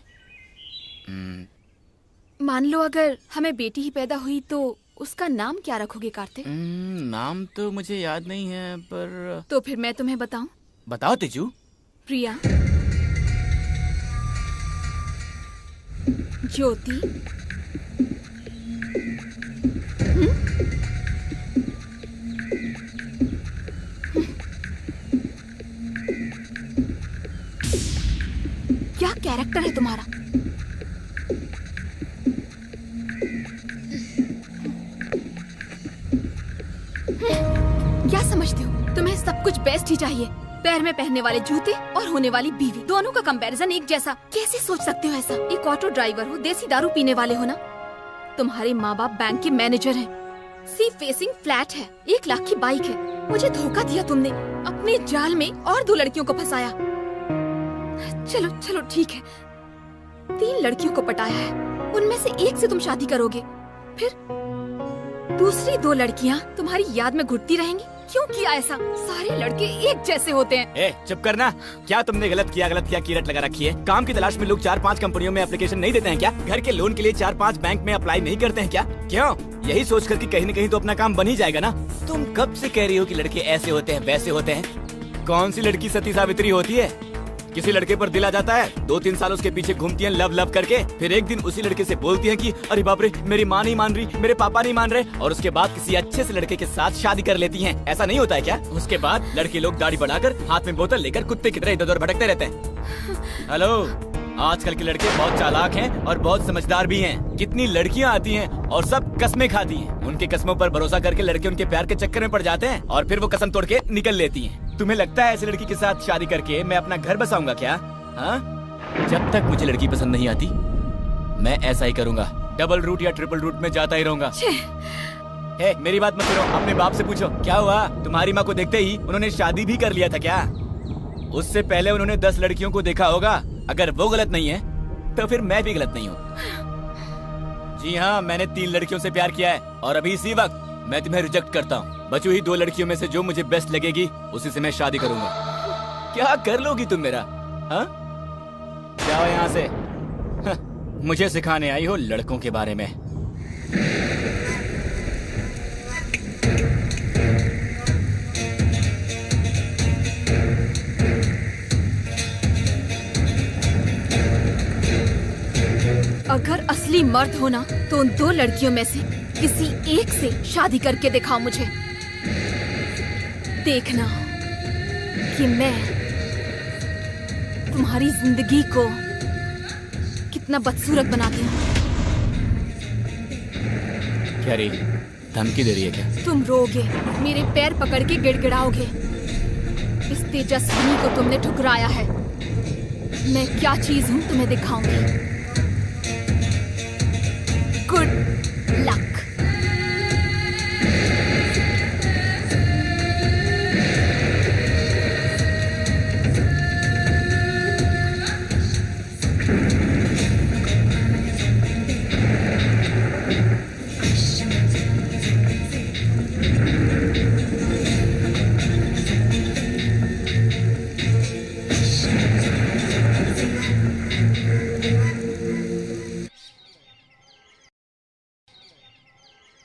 मान लो अगर हमें बेटी ही पैदा हुई तो उसका नाम क्या रखोगे कार्तिक? नाम तो मुझे याद नहीं है, पर तो फिर मैं तुम्हें बताऊं? बताओ तेजू। प्रिया, ज्योति, क्या कैरेक्टर है तुम्हारा? क्या समझते हो? तुम्हें सब कुछ बेस्ट ही चाहिए। पैर में पहनने वाले जूते और होने वाली बीवी, दोनों का कंपैरिजन एक जैसा। कैसे सोच सकते हो ऐसा? एक ऑटो ड्राइवर हो, देसी दारू पीने वाले हो ना। तुम्हारे माँ बाप बैंक के मैनेजर हैं। सी फेसिंग फ्लैट है, 1 लाख की बाइक है। मुझे धोखा दिया तुमने, अपने जाल में और 2 लड़कियों को फंसाया। चलो चलो ठीक है, 3 लड़कियों को पटाया है, उनमें से एक से तुम शादी करोगे, फिर दूसरी 2 लड़कियाँ तुम्हारी याद में घुटती रहेंगी। क्यों किया ऐसा? सारे लड़के एक जैसे होते हैं। चुप करना। क्या तुमने गलत किया की रट लगा रखी है? काम की तलाश में लोग 4-5 कंपनियों में एप्लीकेशन नहीं देते हैं क्या? घर के लोन के लिए 4-5 बैंक में अप्लाई नहीं करते हैं क्या? क्यों? यही सोच कर कि कहीं न कहीं तो अपना काम बन ही जाएगा ना। तुम कब से कह रही हो कि लड़के ऐसे होते हैं वैसे होते हैं? कौन सी लड़की सती सावित्री होती है? किसी लड़के पर दिल आ जाता है, 2-3 साल उसके पीछे घूमती हैं लव लव करके, फिर एक दिन उसी लड़के से बोलती हैं कि अरे बाप रे मेरी माँ नहीं मान रही, मेरे पापा नहीं मान रहे, और उसके बाद किसी अच्छे से लड़के के साथ शादी कर लेती हैं। ऐसा नहीं होता है क्या? उसके बाद लड़के लोग दाढ़ी बढ़ाकर हाथ में बोतल लेकर कुत्ते की तरह इधर उधर भटकते रहते हैं। हेलो, आजकल के लड़के बहुत चालाक हैं और बहुत समझदार भी हैं। कितनी लड़कियां आती हैं और सब कसमें खाती हैं। उनके कसमों पर भरोसा करके लड़के उनके प्यार के चक्कर में पड़ जाते हैं और फिर वो कसम तोड़ के निकल लेती हैं। तुम्हें लगता है ऐसी लड़की के साथ शादी करके मैं अपना घर बसाऊंगा क्या? हाँ? जब तक मुझे लड़की पसंद नहीं आती मैं ऐसा ही करूंगा। डबल रूट या ट्रिपल रूट में जाता ही रहूंगा। मेरी बात मत करो, अपने बाप से पूछो क्या हुआ। तुम्हारी माँ को देखते ही उन्होंने शादी भी कर लिया था क्या? उससे पहले उन्होंने 10 लड़कियों को देखा होगा। अगर वो गलत नहीं है तो फिर मैं भी गलत नहीं हूँ। जी हाँ, मैंने 3 लड़कियों से प्यार किया है और अभी इसी वक्त मैं तुम्हें रिजेक्ट करता हूँ। बची हुई 2 लड़कियों में से जो मुझे बेस्ट लगेगी उसी से मैं शादी करूंगा। क्या कर लोगी तुम मेरा? हाँ? जाओ यहाँ से। मुझे सिखाने आई हो लड़कों के बारे में। अगर असली मर्द होना तो उन 2 लड़कियों में से किसी एक से शादी करके दिखाओ मुझे। देखना कि मैं तुम्हारी जिंदगी को कितना बदसूरत बनाती हूँ। क्या रे, धमकी दे रही है क्या? तुम रोगे, मेरे पैर पकड़ के गिड़गिड़ाओगे। इस तेजस्विनी को तुमने ठुकराया है। मैं क्या चीज हूँ तुम्हें दिखाऊंगी। Good luck.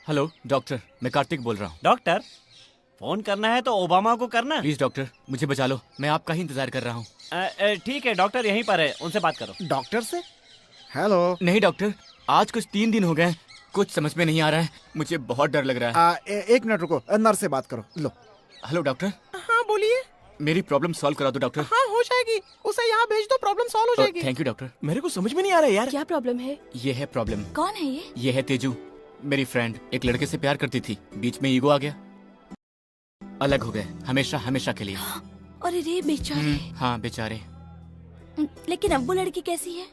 हेलो डॉक्टर, मैं कार्तिक बोल रहा हूँ। डॉक्टर, फोन करना है तो ओबामा को करना। प्लीज डॉक्टर, मुझे बचा लो, मैं आपका ही इंतजार कर रहा हूँ। ठीक है डॉक्टर, यहीं पर है, उनसे बात करो। डॉक्टर से? हेलो। नहीं डॉक्टर, आज कुछ 3 दिन हो गए, कुछ समझ में नहीं आ रहा है, मुझे बहुत डर लग रहा है। 1 मिनट रुको, नर्स से बात करो। लो। Hello doctor. हाँ बोलिए। मेरी प्रॉब्लम सॉल्व करा दो डॉक्टर। हाँ हो जाएगी, उसे यहाँ भेज दो, प्रॉब्लम सॉल्व हो जाएगी। Thank you doctor. मेरे को समझ में नहीं आ रहा है यार। क्या प्रॉब्लम है? ये है प्रॉब्लम। कौन है ये? ये है तेजू, मेरी फ्रेंड एक लड़के से प्यार करती थी, बीच में ईगो आ गया, अलग हो गए हमेशा हमेशा के लिए। अरे रे बेचारे। हाँ बेचारे। लेकिन अब वो लड़की कैसी है?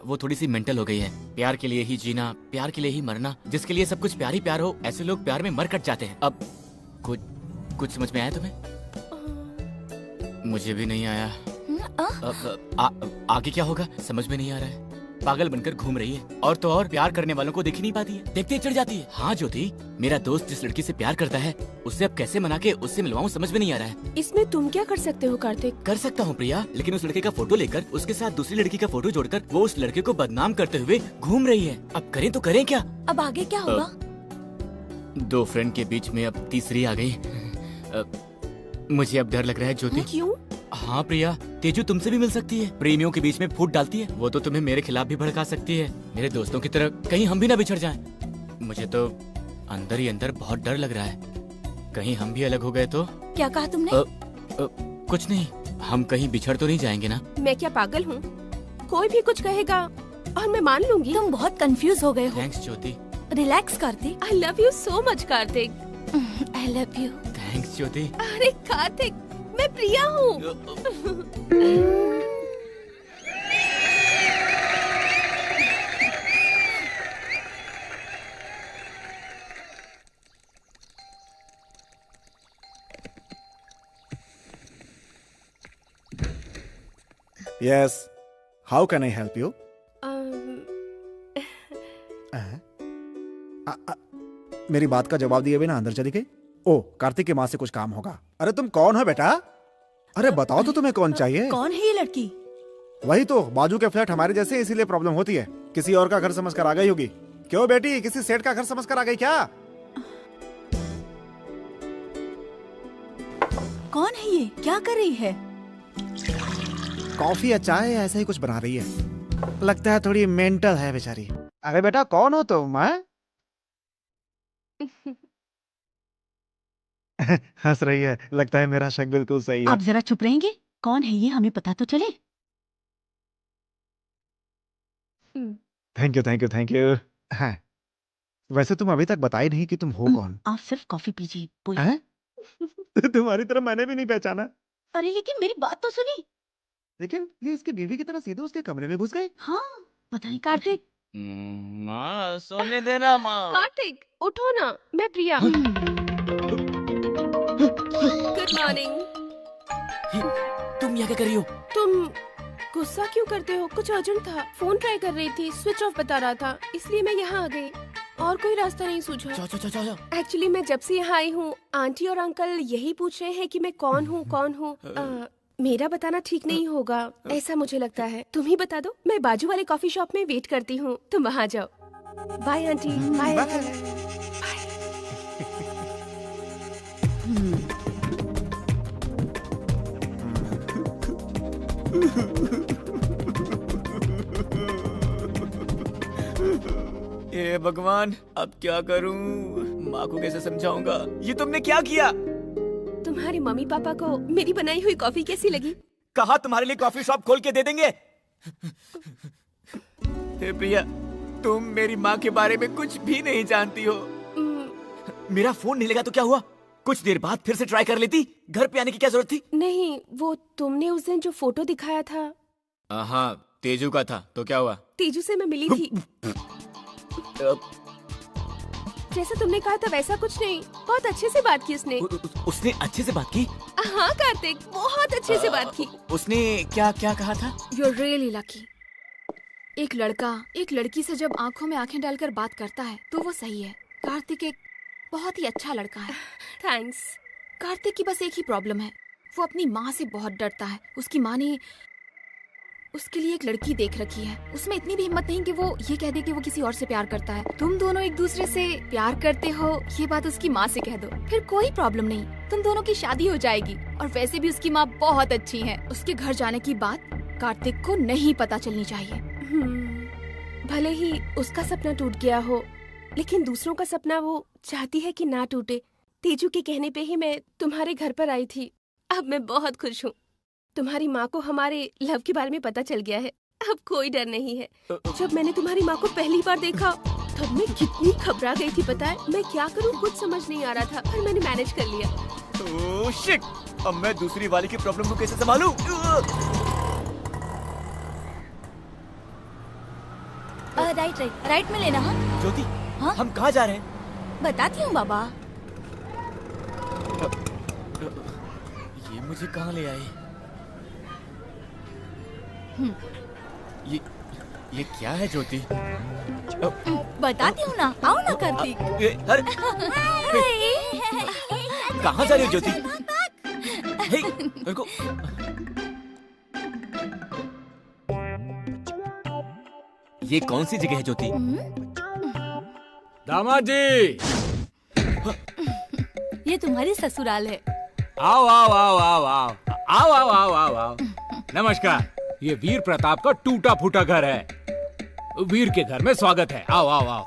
वो थोड़ी सी मेंटल हो गई है। प्यार के लिए ही जीना, प्यार के लिए ही मरना, जिसके लिए सब कुछ प्यार ही प्यार हो, ऐसे लोग प्यार में मर कट जाते हैं। अब कुछ समझ में आया तुम्हें? मुझे भी नहीं आया। आगे क्या होगा समझ में नहीं आ रहा है। पागल बनकर घूम रही है, और तो और प्यार करने वालों को देख ही नहीं पाती है, देखते ही चढ़ जाती है। हाँ ज्योति, मेरा दोस्त जिस लड़की से प्यार करता है उससे अब कैसे मना के उससे मिलवाऊं समझ में नहीं आ रहा है। इसमें तुम क्या कर सकते हो कार्तिक? कर सकता हूँ प्रिया, लेकिन उस लड़के का फोटो लेकर उसके साथ दूसरी लड़की का फोटो जोड़कर वो उस लड़के को बदनाम करते हुए घूम रही है। अब करें तो करें क्या? अब आगे क्या होगा? दो फ्रेंड के बीच में अब तीसरी आ गई। मुझे अब डर लग रहा है ज्योति। क्यों? हाँ प्रिया, तेजू तुमसे भी मिल सकती है, प्रेमियों के बीच में फूट डालती है, वो तो तुम्हें मेरे खिलाफ भी भड़का सकती है, मेरे दोस्तों की तरह कहीं हम भी ना बिछड़ जाएं। मुझे तो अंदर ही अंदर बहुत डर लग रहा है, कहीं हम भी अलग हो गए तो। क्या कहा तुमने? कुछ नहीं, हम कहीं बिछड़ तो नहीं जाएंगे ना? मैं क्या पागल हूँ? कोई भी कुछ कहेगा और मैं मान लूंगी। तुम बहुत कंफ्यूज हो गए हो। Thanks Jyoti. Relax Kartik. I love you so much Kartik. I love you. Thanks Jyoti. अरे कार्तिक, मैं प्रिया हूँ। Yes. How can I help you? मेरी बात का जवाब दिए बिना अंदर चली गई। ओ, कार्तिक की माँ से कुछ काम होगा। अरे तुम कौन हो बेटा? अरे बताओ तो तुम्हें कौन चाहिए? कौन है ये लड़की? वही तो, बाजू के फ्लैट हमारे जैसे इसीलिए प्रॉब्लम होती है। किसी और का घर समझ कर आ गई होगी। क्यों बेटी, किसी सेठ का घर समझ कर आ गई क्या? कौन है ये? क्या कर रही है? कॉफी या चाय ऐसा ही कुछ बना रही है। लगता है थोड़ी मेंटल है बेचारी। अरे बेटा कौन हो तुम? हंस रही है, लगता है मेरा शक बिल्कुल सही है। आप जरा चुप रहेंगे? कौन है ये, हमें पता तो चले। Thank you thank you thank you. हाँ, वैसे तुम अभी तक बताई नहीं कि तुम हो कौन। आप सिर्फ कॉफी पीजिए, बोलिए। तुम्हारी तरह मैंने भी नहीं पहचाना। अरे लेकिन मेरी बात तो सुनी। लेकिन ये इसकी बीवी की तरह सीधे उसके कमरे में घुस गए। हाँ, पता नहीं कार्तिक। माँ सोने देना माँ। कार्तिक उठो ना, मैं प्रिया। Good morning. तुम यहाँ क्या कर रही हो? तुम गुस्सा क्यों करते हो? कुछ अर्जेंट था, फोन ट्राई कर रही थी, स्विच ऑफ बता रहा था, इसलिए मैं यहाँ आ गई। और कोई रास्ता नहीं सूझा। एक्चुअली मैं जब से यहाँ आई हूँ, आंटी और अंकल यही पूछ रहे हैं कि मैं कौन हूँ। मेरा बताना ठीक नहीं होगा ऐसा मुझे लगता है। तुम ही बता दो, मैं बाजू वाले कॉफी शॉप में वेट करती हूँ, तुम वहाँ जाओ। Bye aunty, bye uncle. हे भगवान, अब क्या करूं? माँ को कैसे समझाऊंगा? ये तुमने क्या किया? तुम्हारे मम्मी पापा को मेरी बनाई हुई कॉफी कैसी लगी? कहा तुम्हारे लिए कॉफी शॉप खोल के दे देंगे। हे प्रिया, तुम मेरी माँ के बारे में कुछ भी नहीं जानती हो। मेरा फोन नहीं लगा तो क्या हुआ? कुछ देर बाद फिर से ट्राई कर लेती। घर पे आने की क्या जरूरत थी? नहीं, वो तुमने उस दिन जो फोटो दिखाया था। हाँ, तेजू का था। तो क्या हुआ? तेजू से मैं मिली थी। जैसा तुमने कहा था वैसा कुछ नहीं, बहुत अच्छे से बात की उसने। उसने अच्छे से बात की? हाँ कार्तिक, बहुत अच्छे से बात की। उसने क्या क्या कहा था? You're really lucky. एक लड़का एक लड़की से जब आंखों में आंखें डालकर बात करता है तो वो सही है। कार्तिक एक बहुत ही अच्छा लड़का है। थैंक्स। कार्तिक की बस एक ही प्रॉब्लम है, वो अपनी माँ से बहुत डरता है। उसकी माँ ने उसके लिए एक लड़की देख रखी है। उसमें इतनी भी हिम्मत नहीं कि वो ये कह दे कि वो किसी और से प्यार करता है। तुम दोनों एक दूसरे से प्यार करते हो, ये बात उसकी माँ से कह दो, फिर कोई प्रॉब्लम नहीं, तुम दोनों की शादी हो जाएगी। और वैसे भी उसकी माँ बहुत अच्छी है। उसके घर जाने की बात कार्तिक को नहीं पता चलनी चाहिए। भले ही उसका सपना टूट गया हो, लेकिन दूसरों का सपना वो चाहती है कि ना टूटे। तेजू के कहने पे ही मैं तुम्हारे घर पर आई थी। अब मैं बहुत खुश हूँ। तुम्हारी माँ को हमारे लव के बारे में पता चल गया है। अब कोई डर नहीं है। जब मैंने तुम्हारी माँ को पहली बार देखा तब मैं कितनी घबरा गई थी पता है। मैं क्या करूँ कुछ समझ नहीं आ रहा था, पर मैंने मैनेज कर लिया। ओह शिट, अब मैं दूसरी वाली की प्रॉब्लम को कैसे संभालूं? राइट में लेना। हाँ ज्योति, हाँ? हम कहाँ जा रहे हैं? बताती हूँ बाबा। ये मुझे कहाँ ले आई? ये क्या है ज्योति? बताती हूँ ना, आओ ना कार्तिक। कहाँ जा रही हो ज्योति? हे, मेरे को ये कौन सी जगह है ज्योति? दामाद जी, ये तुम्हारी ससुराल है। आओ आओ आओ आओ आओ आओ आओ आओ आओ आओ। नमस्कार, ये वीर प्रताप का टूटा फूटा घर है। वीर के घर में स्वागत है। आओ आओ आओ,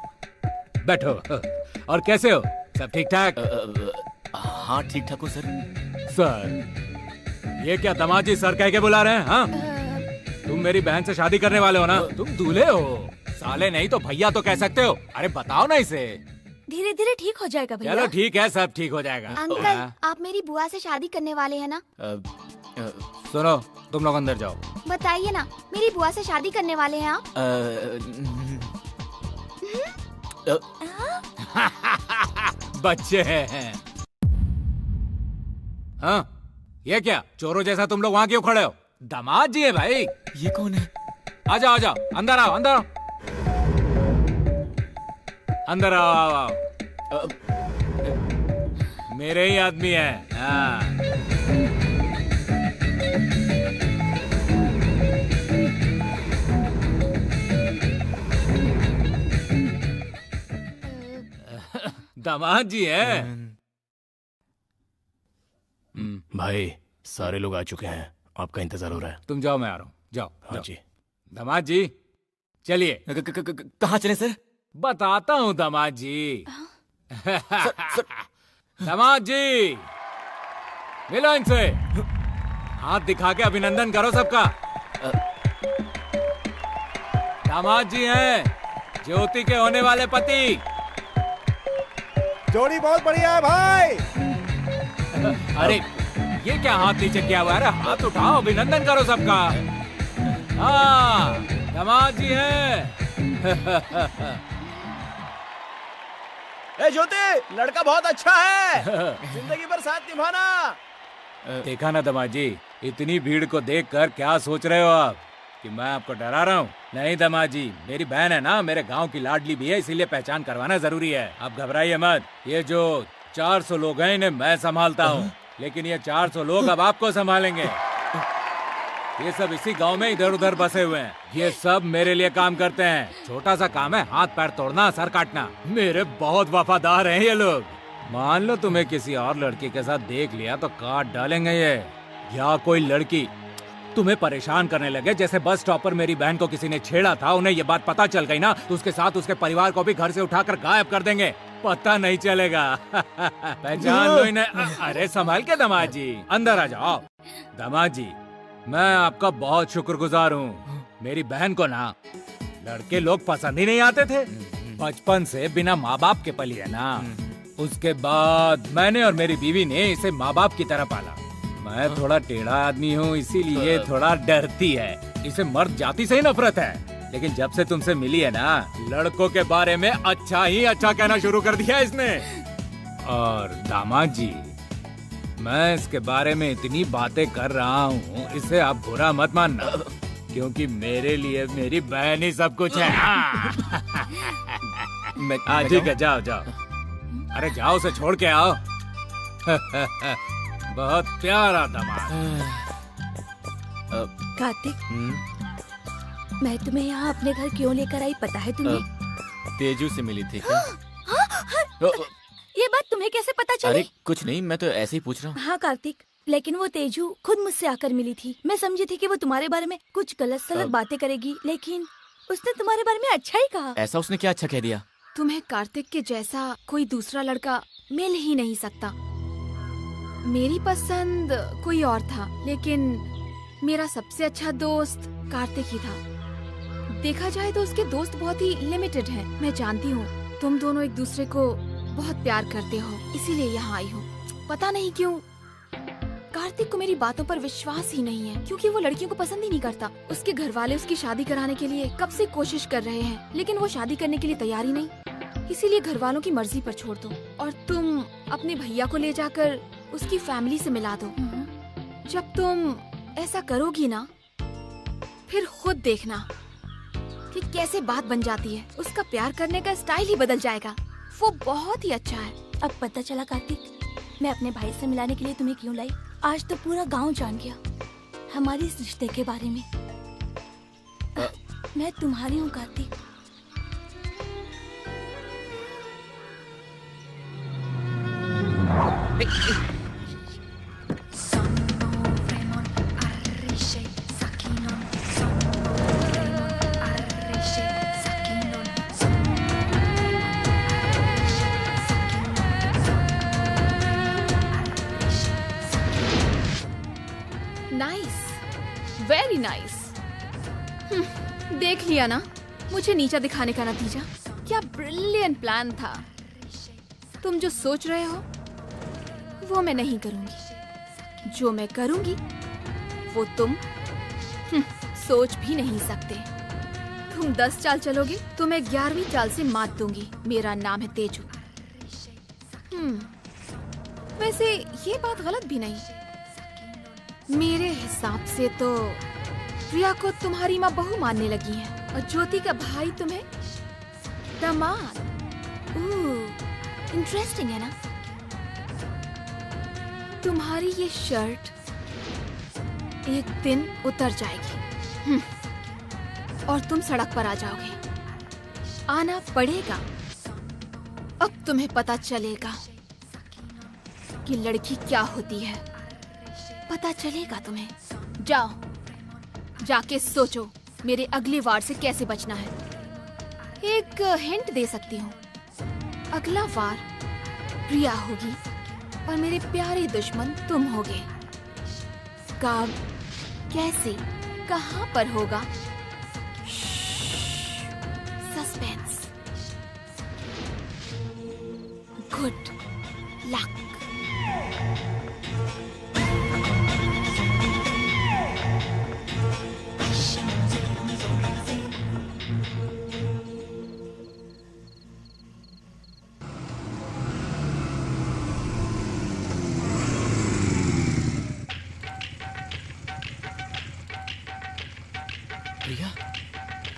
बैठो। और कैसे हो? सब ठीक ठाक? हाँ ठीक ठाक हूँ सर। सर, ये क्या दामाद जी सर कह के बुला रहे हैं? हाँ, तुम मेरी बहन से शादी करने वाले हो ना? तुम दूल्हे हो, साले नहीं तो भैया तो कह सकते हो। अरे बताओ ना इसे। धीरे धीरे ठीक हो जाएगा भैया। चलो ठीक है, सब ठीक हो जाएगा। अंकल, आप मेरी बुआ से शादी करने वाले हैं ना? सुनो, तुम लोग अंदर जाओ। बताइए ना, मेरी बुआ से शादी करने वाले हैं आप? बच्चे हैं। हाँ, ये क्या चोरों जैसा तुम लोग वहाँ क्यों खड़े हो? दामाद जी है भाई। ये कौन है? आ जाओ आ जाओ, अंदर आओ अंदर आओ। अंदर आओ आओ आओ। मेरे ही आदमी है। हाँ। दामाद जी है। भाई, सारे लोग आ चुके हैं, आपका इंतजार हो रहा है। तुम जाओ, मैं आ रहा हूँ। जाओ। हाँ जाओ। जी। दामाद जी चलिए। कहाँ चले सर? बताता हूँ दामाद जी। दामाद जी, मिलो इनसे। हाथ दिखा के अभिनंदन करो सबका। दामाद जी हैं ज्योति के होने वाले पति। जोड़ी बहुत बढ़िया है भाई। अरे ये क्या हाथ नीचे किया हुआ है? अरे हाथ उठाओ, अभिनंदन करो सबका। हाँ, दामाद जी हैं। ए ज्योति, लड़का बहुत अच्छा है, जिंदगी भर साथ निभाना। देखा ना दामाद जी, इतनी भीड़ को देखकर क्या सोच रहे हो आप कि मैं आपको डरा रहा हूँ? नहीं दामाद जी, मेरी बहन है ना, मेरे गांव की लाडली भी है, इसीलिए पहचान करवाना जरूरी है। आप घबराइए मत। ये जो 400 लोग हैं इन्हें मैं संभालता हूँ, लेकिन ये 400 लोग अब आपको संभालेंगे। ये सब इसी गांव में इधर उधर बसे हुए हैं। ये सब मेरे लिए काम करते हैं। छोटा सा काम है, हाथ पैर तोड़ना, सर काटना। मेरे बहुत वफादार हैं ये लोग। मान लो तुम्हें किसी और लड़की के साथ देख लिया तो काट डालेंगे ये। या कोई लड़की तुम्हें परेशान करने लगे, जैसे बस स्टॉप पर मेरी बहन को किसी ने छेड़ा था, उन्हें ये बात पता चल गई ना, तो उसके साथ उसके परिवार को भी घर से उठाकर गायब कर देंगे। पता नहीं चलेगा। पहचान लो इन्हें। अरे संभाल के दामाद जी, अंदर आ जाओ। दामाद जी, मैं आपका बहुत शुक्रगुजार हूँ। मेरी बहन को ना लड़के लोग पसंद ही नहीं आते थे। बचपन से बिना माँ बाप के पली है ना। उसके बाद मैंने और मेरी बीवी ने इसे माँ बाप की तरह पाला। मैं थोड़ा टेढ़ा आदमी हूँ, इसीलिए थोड़ा डरती है। इसे मर्द जाति से ही नफरत है, लेकिन जब से तुमसे मिली है ना, लड़कों के बारे में अच्छा ही अच्छा कहना शुरू कर दिया इसने। और दामाद जी, मैं इसके बारे में इतनी बातें कर रहा हूँ, इसे आप बुरा मत मानना, क्योंकि मेरे लिए मेरी बहन ही सब कुछ है। ठीक है, जाओ जाओ। अरे जाओ, उसे छोड़ के आओ। बहुत प्यारा दामाद। कार्तिक, मैं तुम्हें यहाँ अपने घर क्यों लेकर आई पता है तुम्हें? तेजू से मिली थी क्या? ये बात तुम्हें कैसे पता चली? अरे कुछ नहीं, मैं तो ऐसे ही पूछ रहा हूँ। हाँ कार्तिक, लेकिन वो तेजू खुद मुझसे आकर मिली थी। मैं समझी थी कि वो तुम्हारे बारे में कुछ गलत सलत बातें करेगी, लेकिन उसने तुम्हारे बारे में अच्छा ही कहा। ऐसा उसने क्या अच्छा कह दिया? तुम्हें कार्तिक के जैसा कोई दूसरा लड़का मिल ही नहीं सकता। मेरी पसंद कोई और था, लेकिन मेरा सबसे अच्छा दोस्त कार्तिक ही था। देखा जाए तो उसके दोस्त बहुत ही लिमिटेड हैं। मैं जानती हूँ तुम दोनों एक दूसरे को बहुत प्यार करते हो, इसीलिए यहाँ आई हूँ। पता नहीं क्यों कार्तिक को मेरी बातों पर विश्वास ही नहीं है, क्योंकि वो लड़कियों को पसंद ही नहीं करता। उसके घर वाले उसकी शादी कराने के लिए कब से कोशिश कर रहे हैं, लेकिन वो शादी करने के लिए तैयार ही नहीं। इसीलिए घर वालों की मर्जी पर छोड़ दो और तुम अपने भैया को ले जाकर उसकी फैमिली से मिला दो। जब तुम ऐसा करोगी ना, फिर खुद देखना कि कैसे बात बन जाती है। उसका प्यार करने का स्टाइल ही बदल जाएगा। वो बहुत ही अच्छा है। अब पता चला कार्तिक, मैं अपने भाई से मिलाने के लिए तुम्हें क्यों लाई। आज तो पूरा गांव जान गया हमारे इस रिश्ते के बारे में। मैं तुम्हारी हूँ कार्तिक। Nice, very nice. देख लिया ना मुझे नीचा दिखाने का नतीजा। क्या ब्रिलियंट प्लान था। तुम जो सोच रहे हो वो मैं नहीं करूंगी। जो मैं करूंगी वो तुम सोच भी नहीं सकते। तुम 10 चाल चलोगे तो मैं 11वीं चाल से मात दूंगी। मेरा नाम है तेजू। वैसे ये बात गलत भी नहीं। मेरे हिसाब से तो प्रिया को तुम्हारी माँ बहू मानने लगी है और ज्योति का भाई तुम्हें दामाद। इंटरेस्टिंग है ना। तुम्हारी ये शर्ट एक दिन उतर जाएगी और तुम सड़क पर आ जाओगे। आना पड़ेगा। अब तुम्हें पता चलेगा कि लड़की क्या होती है। पता चलेगा तुम्हें। जाओ, जाके सोचो मेरे अगले वार से कैसे बचना है। एक हिंट दे सकती हूँ। अगला वार प्रिया होगी और मेरे प्यारे दुश्मन तुम होगे। कब, कैसे, कहाँ पर होगा? सस्पेंस। Good luck.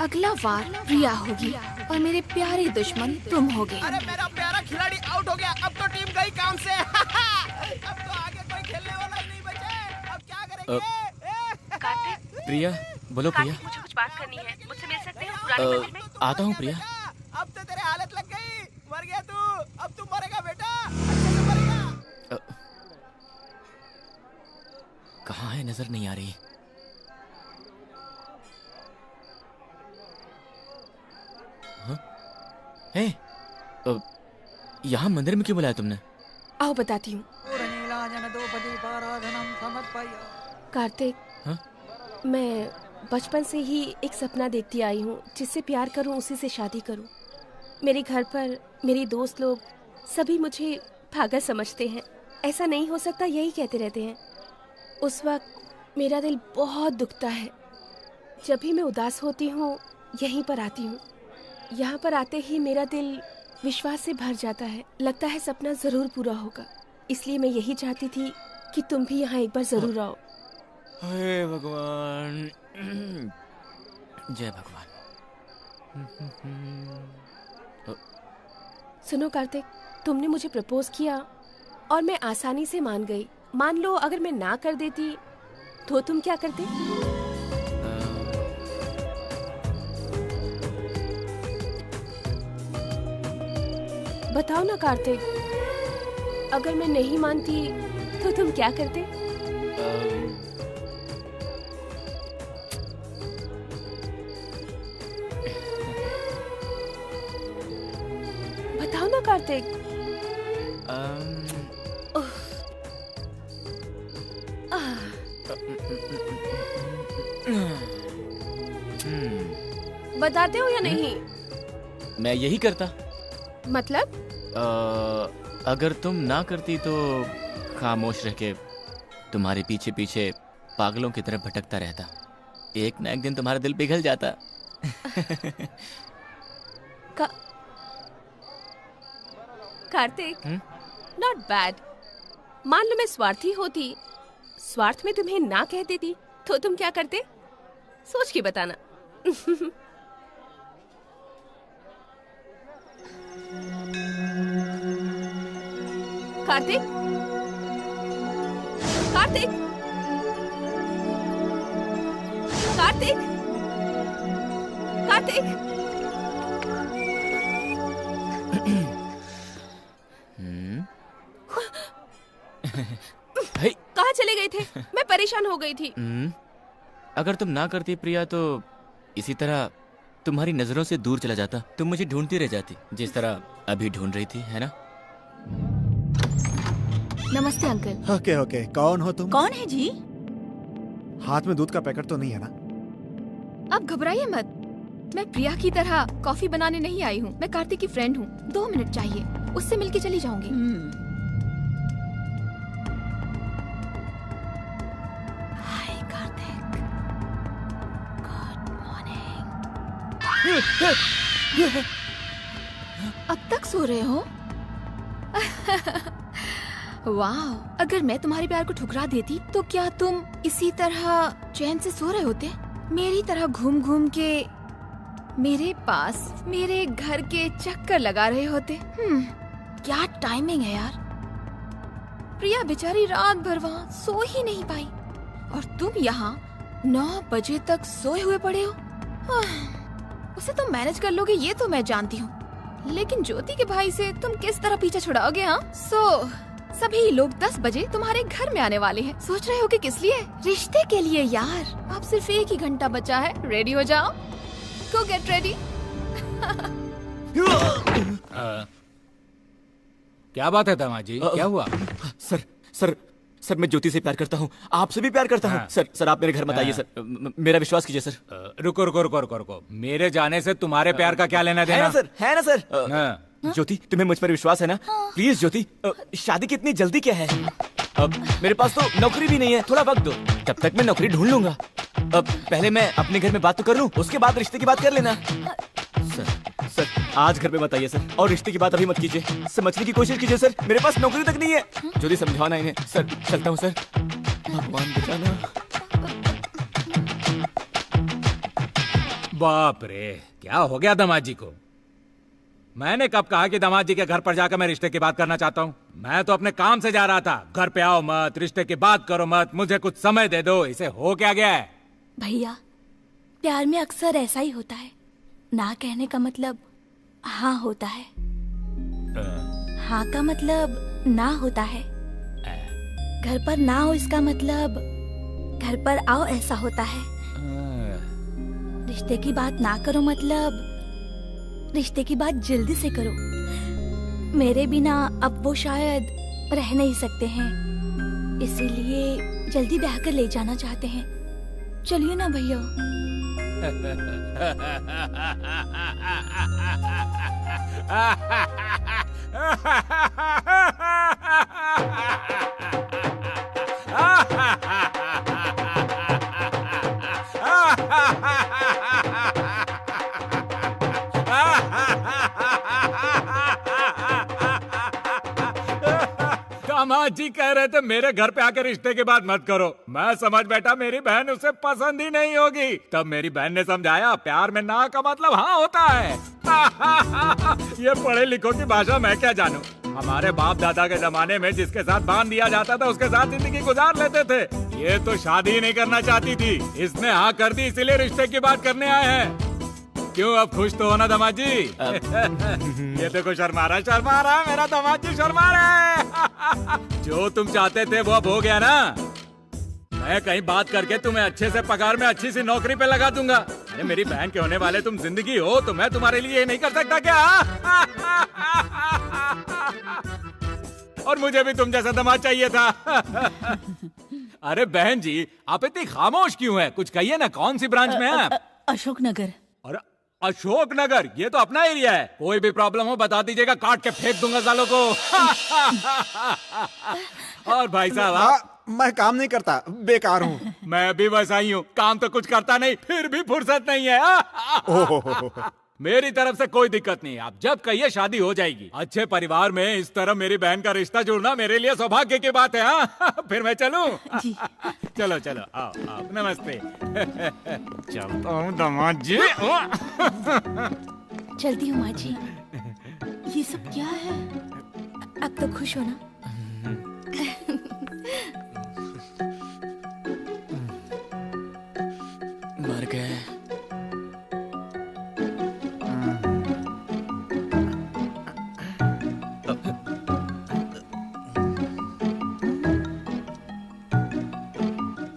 अगला वार प्रिया होगी और मेरे प्यारे दुश्मन तुम होगे। अरे मेरा प्यारा खिलाड़ी आउट हो गया। अब तो टीम गई काम से। अब तो आगे कोई खेलने वाला ही नहीं बचे। अब क्या करेंगे? कार्तिक, प्रिया, बोलो प्रिया। कार्तिक, मुझे कुछ बात करनी है। मुझसे मिल सकते हो पुराने मंदिर में? आता हूँ प्रिया। अब तो तेरे हालत लग गई। मर गया तू। अब तू मरेगा बेटा। अच्छे से मरेगा। कहाँ है? नजर नहीं आ रही। यहाँ मंदिर में क्यों बुलाया तुमने? आओ बताती हूँ। कार्तिक, मैं बचपन से ही एक सपना देखती आई हूँ। जिससे प्यार करूँ उसी से शादी करूँ। मेरे घर पर मेरे दोस्त लोग सभी मुझे पागल समझते हैं। ऐसा नहीं हो सकता, यही कहते रहते हैं। उस वक्त मेरा दिल बहुत दुखता है। जब भी मैं उदास होती हूँ यहीं पर आती हूँ। यहाँ पर आते ही मेरा दिल विश्वास से भर जाता है। लगता है सपना जरूर पूरा होगा। इसलिए मैं यही चाहती थी कि तुम भी यहाँ एक बार जरूर आओ। हे भगवान, जय भगवान। सुनो कार्तिक, तुमने मुझे प्रपोज किया और मैं आसानी से मान गई। मान लो अगर मैं ना कर देती तो तुम क्या करते? बताओ ना कार्तिक, अगर मैं नहीं मानती तो तुम क्या करते? बताओ ना कार्तिक। बताते हो या नहीं? मैं यही करता। मतलब? अगर तुम ना करती तो खामोश रह के तुम्हारे पीछे पीछे पागलों की तरह भटकता रहता। एक ना एक दिन तुम्हारा दिल पिघल जाता। Kartik, not bad. मान लो मैं स्वार्थी होती, स्वार्थ में तुम्हें ना कह देती, तो तुम क्या करते? सोच के बताना। कार्तिक, कार्तिक, कार्तिक, कार्तिक। कहाँ चले गए थे? मैं परेशान हो गई थी। अगर तुम ना करती प्रिया तो इसी तरह तुम्हारी नजरों से दूर चला जाता। तुम मुझे ढूंढती रह जाती, जिस तरह अभी ढूंढ रही थी, है ना? नमस्ते अंकल। ओके ओके, कौन हो तुम? कौन है जी? हाथ में दूध का पैकेट तो नहीं है ना? आप घबराइए मत, मैं प्रिया की तरह कॉफी बनाने नहीं आई हूँ। मैं कार्तिक की फ्रेंड हूँ। 2 मिनट चाहिए, उससे मिलके चली जाऊंगी। हाय कार्तिक, गुड मॉर्निंग। अब तक सो रहे हो? वाह, अगर मैं तुम्हारे प्यार को ठुकरा देती तो क्या तुम इसी तरह चैन से सो रहे होते? मेरी तरह घूम घूम के मेरे पास मेरे घर के चक्कर लगा रहे होते? क्या टाइमिंग है यार। प्रिया बेचारी रात भर वहाँ सो ही नहीं पाई और तुम यहाँ 9 बजे तक सोए हुए पड़े हो। उसे तुम मैनेज कर लोगे ये तो मैं जानती हूँ, लेकिन ज्योति के भाई से तुम किस तरह पीछा छुड़ाओगे? हाँ, सभी लोग 10 बजे तुम्हारे घर में आने वाले हैं। सोच रहे हो कि किस लिए? रिश्ते के लिए यार। अब सिर्फ 1 ही घंटा बचा है, रेडी हो जाओ। Go get ready। क्या बात है दामाजी, क्या हुआ? सर मैं ज्योति से प्यार करता हूँ, आपसे भी प्यार करता हूँ। सर आप मेरे घर मत आइए सर, मेरा विश्वास कीजिए सर। रुको। मेरे जाने से तुम्हारे प्यार का क्या लेना देना? है ना सर? ज्योति, तुम्हें मुझ पर विश्वास है ना? प्लीज ज्योति, शादी की इतनी जल्दी क्या है? अब मेरे पास तो नौकरी भी नहीं है, थोड़ा वक्त दो, तब तक मैं नौकरी ढूंढ लूंगा। अब पहले मैं अपने घर में बात तो कर लूं, उसके बाद रिश्ते की बात कर लेना। सर आज घर पे मत आइए सर, और रिश्ते की बात अभी मत कीजिए। समझने की कोशिश कीजिए सर, मेरे पास नौकरी तक नहीं है। ज्योति समझाना इन्हें। सर चलता हूँ सर, भगवान बचाना। बाप रे, क्या हो गया दामाजी को? मैंने कब कहा कि दामाजी के घर पर जाकर मैं रिश्ते की बात करना चाहता हूँ? मैं तो अपने काम से जा रहा था। घर पे आओ मत, रिश्ते की बात करो मत, मुझे कुछ समय दे दो। इसे हो क्या गया है? भैया, प्यार में अक्सर ऐसा ही होता है, ना कहने का मतलब हाँ होता है, हाँ का मतलब ना होता है। घर पर ना हो इसका मतलब घर पर आओ ऐसा होता है। रिश्ते की बात ना करो मतलब रिश्ते की बात जल्दी से करो। मेरे बिना अब वो शायद रह नहीं सकते हैं, इसीलिए जल्दी ब्याह कर ले जाना चाहते हैं। चलिए ना भैया। दामाद जी कह रहे थे मेरे घर पे आकर रिश्ते की बात मत करो। मैं समझ बैठा मेरी बहन उसे पसंद ही नहीं होगी। तब मेरी बहन ने समझाया प्यार में ना का मतलब हाँ होता है। ये पढ़े लिखों की भाषा मैं क्या जानूं। हमारे बाप दादा के जमाने में जिसके साथ बांध दिया जाता था उसके साथ जिंदगी गुजार लेते थे। ये तो शादी ही नहीं करना चाहती थी, इसने हाँ कर दी, इसीलिए रिश्ते की बात करने आए हैं। क्यों, अब खुश तो हो ना दामाद जी? ये देखो शर्मा रहा है मेरा दामाद जी, शर्मा रहा है। जो तुम चाहते थे वो अब हो गया ना। मैं कहीं बात करके तुम्हें अच्छे से पगार में अच्छी सी नौकरी पे लगा दूंगा। अरे मेरी बहन के होने वाले तुम जिंदगी हो तो मैं तुम्हारे लिए ये नहीं कर सकता क्या? और मुझे भी तुम जैसा दामाद चाहिए था। अरे बहन जी, आप इतनी खामोश क्यों हैं? कुछ कहिए ना, कौन सी ब्रांच में हैं आप? अशोक नगर। अशोक नगर, ये तो अपना एरिया है। कोई भी प्रॉब्लम हो बता दीजिएगा, काट के फेंक दूंगा सालों को। और भाई साहब आप? मैं काम नहीं करता, बेकार हूँ। मैं भी वैसा ही हूँ, काम तो कुछ करता नहीं, फिर भी फुर्सत नहीं है। मेरी तरफ से कोई दिक्कत नहीं, आप जब कहिए शादी हो जाएगी। अच्छे परिवार में इस तरह मेरी बहन का रिश्ता जुड़ना मेरे लिए सौभाग्य की बात है। हाँ फिर मैं चलूं? चलो चलो, आओ आओ, नमस्ते। चलता हूँ दामाद जी। चलती हूँ माँ जी। ये सब क्या है? अब तो खुश हो ना? मर गए।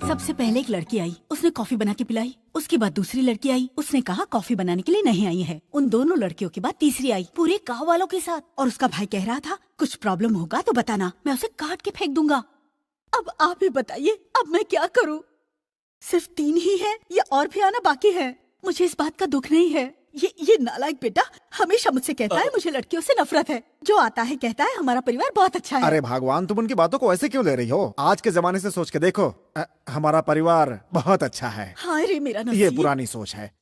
सबसे पहले एक लड़की आई, उसने कॉफी बना के पिलाई। उसके बाद दूसरी लड़की आई, उसने कहा कॉफी बनाने के लिए नहीं आई है। उन दोनों लड़कियों के बाद तीसरी आई, पूरे गांव वालों के साथ। और उसका भाई कह रहा था कुछ प्रॉब्लम होगा तो बताना, मैं उसे काट के फेंक दूंगा। अब आप ही बताइए, अब मैं क्या करूं? सिर्फ 3 ही है या और भी आना बाकी है? मुझे इस बात का दुख नहीं है। ये नालायक बेटा हमेशा मुझसे कहता है मुझे लड़कियों से नफरत है। जो आता है कहता है हमारा परिवार बहुत अच्छा है। अरे भगवान, तुम उनकी बातों को ऐसे क्यों ले रही हो? आज के जमाने से सोच के देखो, हमारा परिवार बहुत अच्छा है। हाँ रे मेरा नसीब। ये पुरानी सोच है।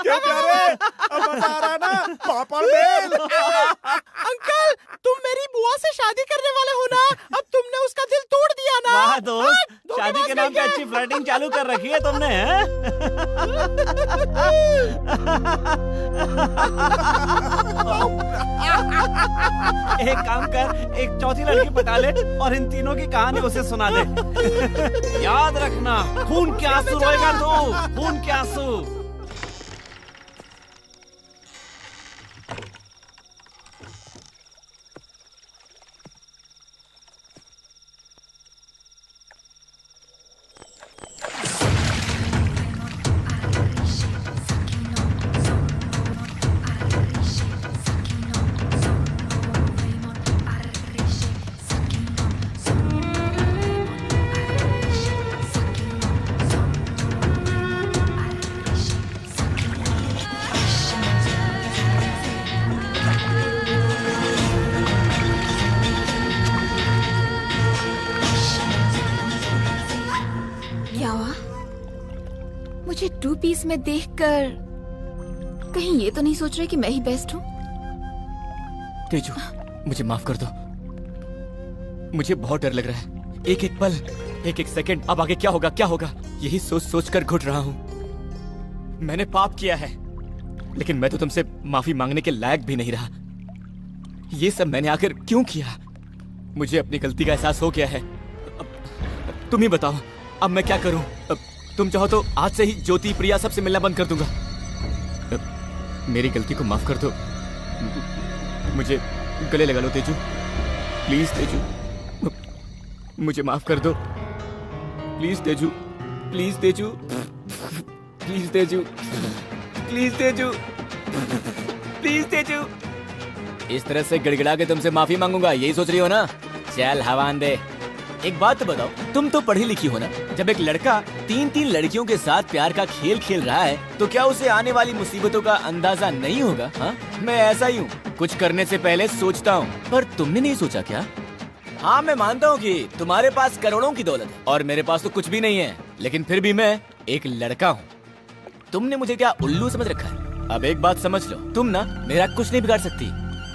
क्या कह रहे? अब मजा आ रहा ना? पापड़ बेल। अंकल, तुम मेरी बुआ से शादी करने वाले हो ना? अब तुमने उसका दिल तोड़ दिया ना? वाह दोस्त, शादी के नाम पे अच्छी फ्लर्टिंग चालू कर रखी है तुमने, हैं? एक काम कर, एक चौथी लड़की पटा ले और इन तीनों की कहानी उसे सुना दे। याद रखना, खून के आंसू रोएगा तू, खून के आंसू। मुझे 2 पीस में देखकर कहीं ये तो नहीं सोच रहे कि मैं ही बेस्ट हूँ? तेजू, मुझे माफ कर दो। मुझे बहुत डर लग रहा है। एक एक पल, एक एक सेकंड, अब आगे क्या होगा क्या होगा, यही सोच सोच कर घुट रहा हूँ। मैंने पाप किया है, लेकिन मैं तो तुमसे माफी मांगने के लायक भी नहीं रहा। ये सब मैंने आखिर क्यों किया? मुझे अपनी गलती का एहसास हो गया है। तुम ही बताओ, अब मैं क्या करूं? तुम चाहो तो आज से ही ज्योति, प्रिया सबसे मिलना बंद कर दूंगा। मेरी गलती को माफ कर दो। मुझे गले लगा लो तेजू, प्लीज तेजू, मुझे माफ कर दो। Please Teju, please Teju, please Teju, please Teju, please Teju. इस तरह से गिड़गिड़ा के तुमसे माफी मांगूंगा, यही सोच रही हो ना? चल हवान दे। एक बात तो बताओ, तुम तो पढ़ी लिखी हो ना? जब एक लड़का 3 लड़कियों के साथ प्यार का खेल खेल रहा है तो क्या उसे आने वाली मुसीबतों का अंदाजा नहीं होगा? हाँ, मैं ऐसा ही हूँ, कुछ करने से पहले सोचता हूँ। पर तुमने नहीं सोचा क्या? हाँ, मैं मानता हूँ कि तुम्हारे पास करोड़ों की दौलत है और मेरे पास तो कुछ भी नहीं है, लेकिन फिर भी मैं एक लड़का हूँ। तुमने मुझे क्या उल्लू समझ रखा है? अब एक बात समझ लो, तुम ना मेरा कुछ नहीं बिगाड़ सकती।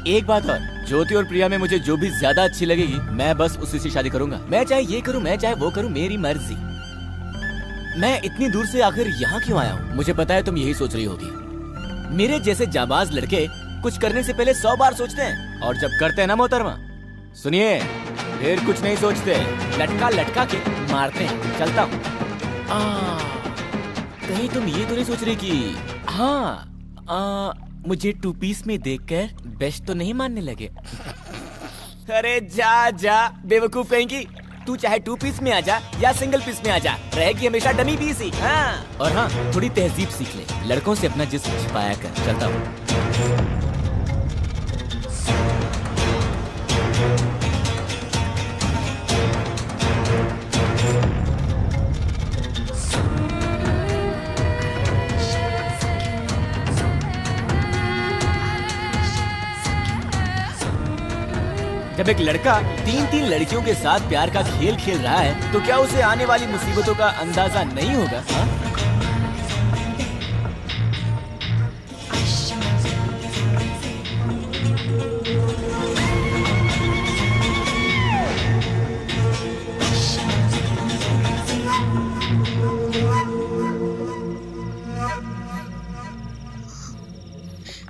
एक बात और, ज्योति और प्रिया में मुझे जो भी ज्यादा अच्छी लगेगी मैं बस उसी से शादी करूंगा। मैं चाहे ये करूं, मैं चाहे वो करूं, मेरी मर्जी। मैं इतनी दूर से आखिर यहाँ क्यों आया हूँ? मुझे पता है तुम यही सोच रही होगी। मेरे जैसे जाबाज लड़के कुछ करने से पहले 100 बार सोचते हैं, और जब करते हैं ना मोहतरमा, सुनिए, फिर कुछ नहीं सोचते, लटका लटका के मारते हैं। चलता हूँ। कहीं तुम ये तो नहीं सोच रही कि हाँ, मुझे 2 पीस में देखकर बेस्ट तो नहीं मानने लगे? अरे जा जा बेवकूफ कहेंगी, तू चाहे 2 पीस में आ जा या सिंगल पीस में आ जा, रहेगी हमेशा डमी पीस ही। हाँ, और हाँ, थोड़ी तहजीब सीख ले, लड़कों से अपना जिस्म छिपाया कर। चलता हूँ। जब एक लड़का 3-3 लड़कियों के साथ प्यार का खेल खेल रहा है तो क्या उसे आने वाली मुसीबतों का अंदाजा नहीं होगा? हाँ?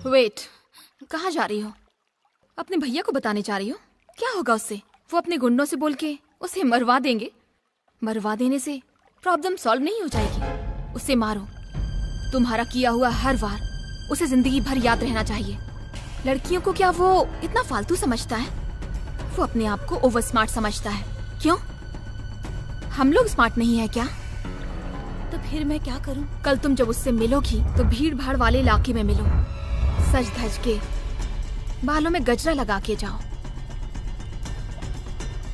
वेट, कहाँ जा रही हो? अपने भैया को बताने जा रही हो? क्या होगा उससे? वो अपने गुंडों से बोल के उसे मरवा देंगे। मरवा देने से प्रॉब्लम सॉल्व नहीं हो जाएगी। उसे मारो। तुम्हारा किया हुआ हर वार उसे जिंदगी भर याद रहना चाहिए। लड़कियों को क्या वो इतना फालतू समझता है? वो अपने आप को ओवर स्मार्ट समझता है। क्यों? हम लोग स्मार्ट नहीं है क्या? तो फिर मैं क्या करूं? कल तुम जब उससे मिलोगी तो भीड़ भाड़ वाले इलाके में मिलो। सज धज के बालों में गजरा लगा के जाओ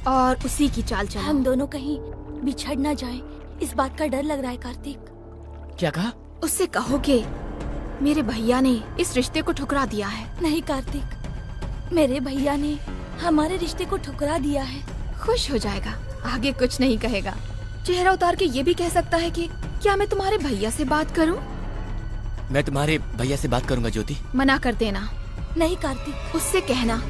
और उसी की चाल चलो। हम दोनों कहीं बिछड़ ना जाएं, इस बात का डर लग रहा है कार्तिक। क्या कहा? उससे कहो कि मेरे भैया ने इस रिश्ते को ठुकरा दिया है। नहीं कार्तिक, मेरे भैया ने हमारे रिश्ते को ठुकरा दिया है। खुश हो जाएगा, आगे कुछ नहीं कहेगा। चेहरा उतार के ये भी कह सकता है कि क्या मैं तुम्हारे भैया से बात करूं? मैं तुम्हारे भैया से बात करूंगा ज्योति। मना कर देना। नहीं कार्तिक, उससे कहना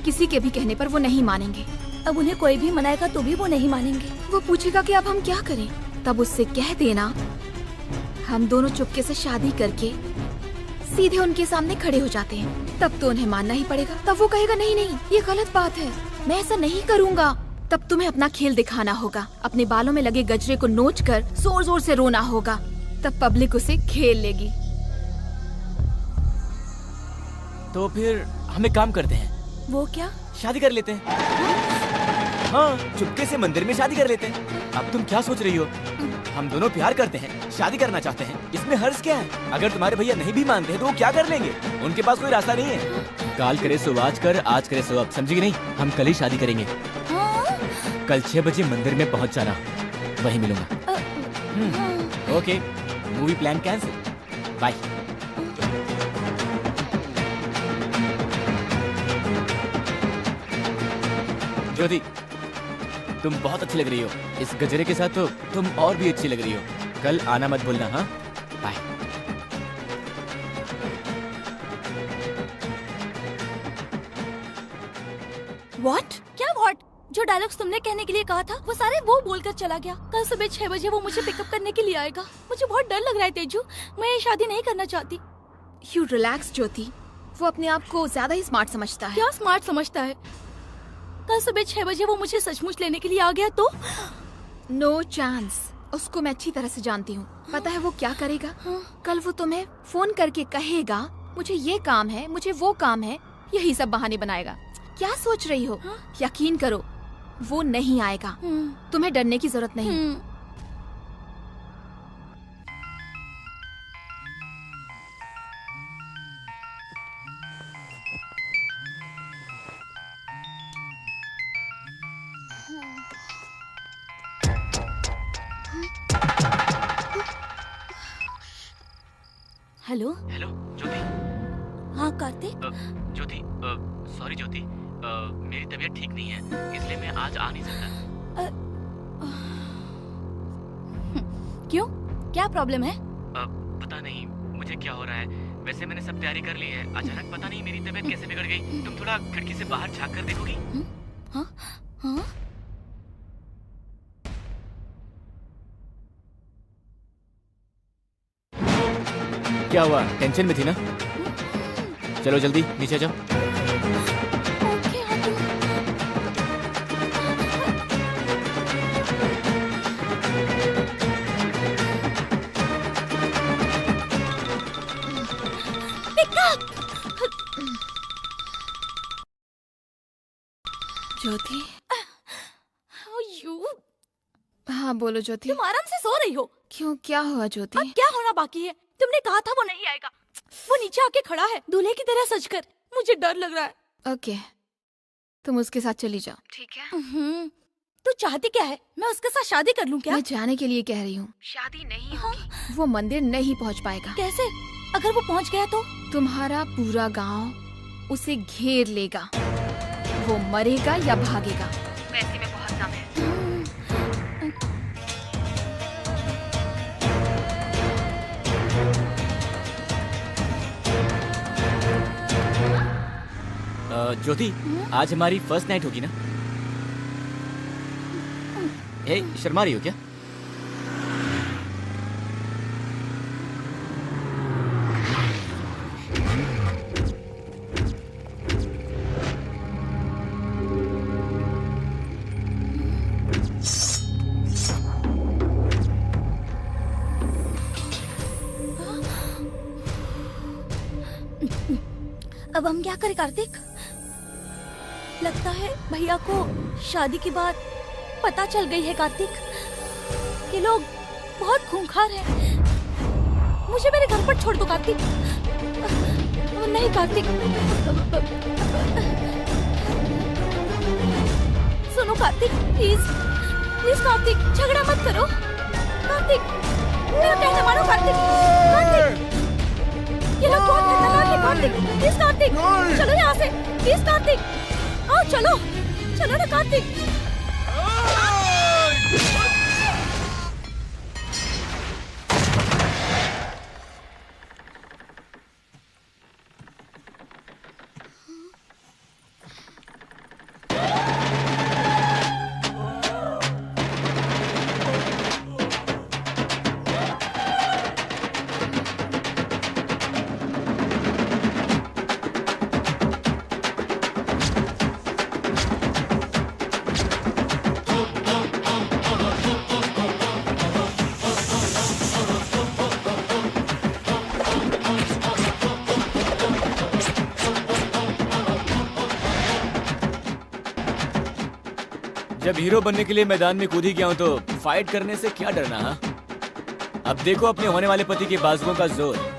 किसी के भी कहने पर वो नहीं मानेंगे। अब उन्हें कोई भी मनाएगा तो भी वो नहीं मानेंगे। वो पूछेगा कि अब हम क्या करें, तब उससे कह देना हम दोनों चुपके से शादी करके सीधे उनके सामने खड़े हो जाते हैं। तब तो उन्हें मानना ही पड़ेगा। तब वो कहेगा नहीं नहीं ये गलत बात है, मैं ऐसा नहीं करूँगा। तब तुम्हें अपना खेल दिखाना होगा। अपने बालों में लगे गजरे को नोच कर जोर जोर से रोना होगा। तब पब्लिक उसे खेल लेगी। तो फिर हम एक काम करते हैं। वो क्या? शादी कर लेते हैं। हाँ, चुपके से मंदिर में शादी कर लेते हैं। अब तुम क्या सोच रही हो? हम दोनों प्यार करते हैं, शादी करना चाहते हैं, इसमें हर्ज क्या है? अगर तुम्हारे भैया नहीं भी मानते हैं तो वो क्या कर लेंगे? उनके पास कोई रास्ता नहीं है। काल करे सो आज कर, आज करे सो अब, समझी नहीं? हम कल ही शादी करेंगे। कल 6 बजे मंदिर में पहुंच जाना, वहीं मिलूंगा। Okay, movie plan cancel. Bye. Jyoti, तुम बहुत अच्छी लग रही हो। इस गजरे के साथ तो तुम और भी अच्छी लग रही हो। कल आना मत भूलना। हाँ, बाय। व्हाट? क्या व्हाट? जो डायलॉग्स तुमने कहने के लिए कहा था वो सारे वो बोलकर चला गया। कल सुबह 6 बजे वो मुझे पिकअप करने के लिए आएगा। मुझे बहुत डर लग रहा है तेजू, मैं ये शादी नहीं करना चाहती। यू रिलैक्स ज्योति, वो अपने आप को ज्यादा ही स्मार्ट समझता है। क्या स्मार्ट समझता है? कल सुबह 6 बजे वो मुझे सचमुच लेने के लिए आ गया तो? No chance. उसको मैं अच्छी तरह से जानती हूँ। पता है वो क्या करेगा? कल वो तुम्हें फोन करके कहेगा मुझे ये काम है, मुझे वो काम है, यही सब बहाने बनाएगा। क्या सोच रही हो? यकीन करो वो नहीं आएगा। तुम्हें डरने की जरूरत नहीं। हेलो हेलो ज्योति। हाँ कार्तिक। ज्योति, सॉरी ज्योति, मेरी तबीयत ठीक नहीं है, इसलिए मैं आज आ नहीं सकता। क्यों? क्या प्रॉब्लम है? पता नहीं मुझे क्या हो रहा है। वैसे मैंने सब तैयारी कर ली है, अचानक पता नहीं मेरी तबीयत कैसे बिगड़ गई। तुम थोड़ा खिड़की से बाहर झांक कर देखोगी? हाँ हाँ। क्या हुआ? टेंशन में थी ना? चलो जल्दी नीचे जाओ। ज्योति। हाँ बोलो ज्योति। तुम आराम से सो रही हो? क्यों, क्या हुआ ज्योति? अब क्या होना बाकी है? तुमने कहा था वो नहीं आएगा। वो नीचे आके खड़ा है दूल्हे की तरह सजकर। मुझे डर लग रहा है। ओके, तुम उसके साथ चली जाओ। ठीक है। तू चाहती क्या है? मैं उसके साथ शादी कर लूं क्या? मैं जाने के लिए कह रही हूँ। शादी नहीं होगी। वो मंदिर नहीं पहुँच पाएगा। कैसे? अगर वो पहुँच गया तो? तुम्हारा पूरा गांव उसे घेर लेगा। वो मरेगा या भागेगा। वैसे में बहुत कम है। ज्योति, आज हमारी फर्स्ट नाइट होगी ना? ए, शर्मा रही हो क्या? अब हम क्या करें कार्तिक? लगता है भैया को शादी के बाद पता चल गई है कार्तिक। ये लोग बहुत खूंखार हैं। मुझे मेरे घर पर छोड़ दो कार्तिक। नहीं कार्तिक, सुनो कार्तिक, प्लीज प्लीज कार्तिक, झगड़ा मत करो कार्तिक, मेरा कहना मानो कार्तिक। कार्तिक, ये लोग बहुत खतरनाक है कार्तिक। प्लीज कार्तिक, चलो यहाँ से, प्लीज कार्तिक, आओ चलो, चलो ना कार्तिक। जब हीरो बनने के लिए मैदान में कूद ही गया हूं तो फाइट करने से क्या डरना? हा? अब देखो अपने होने वाले पति के बाजुओं का जोर।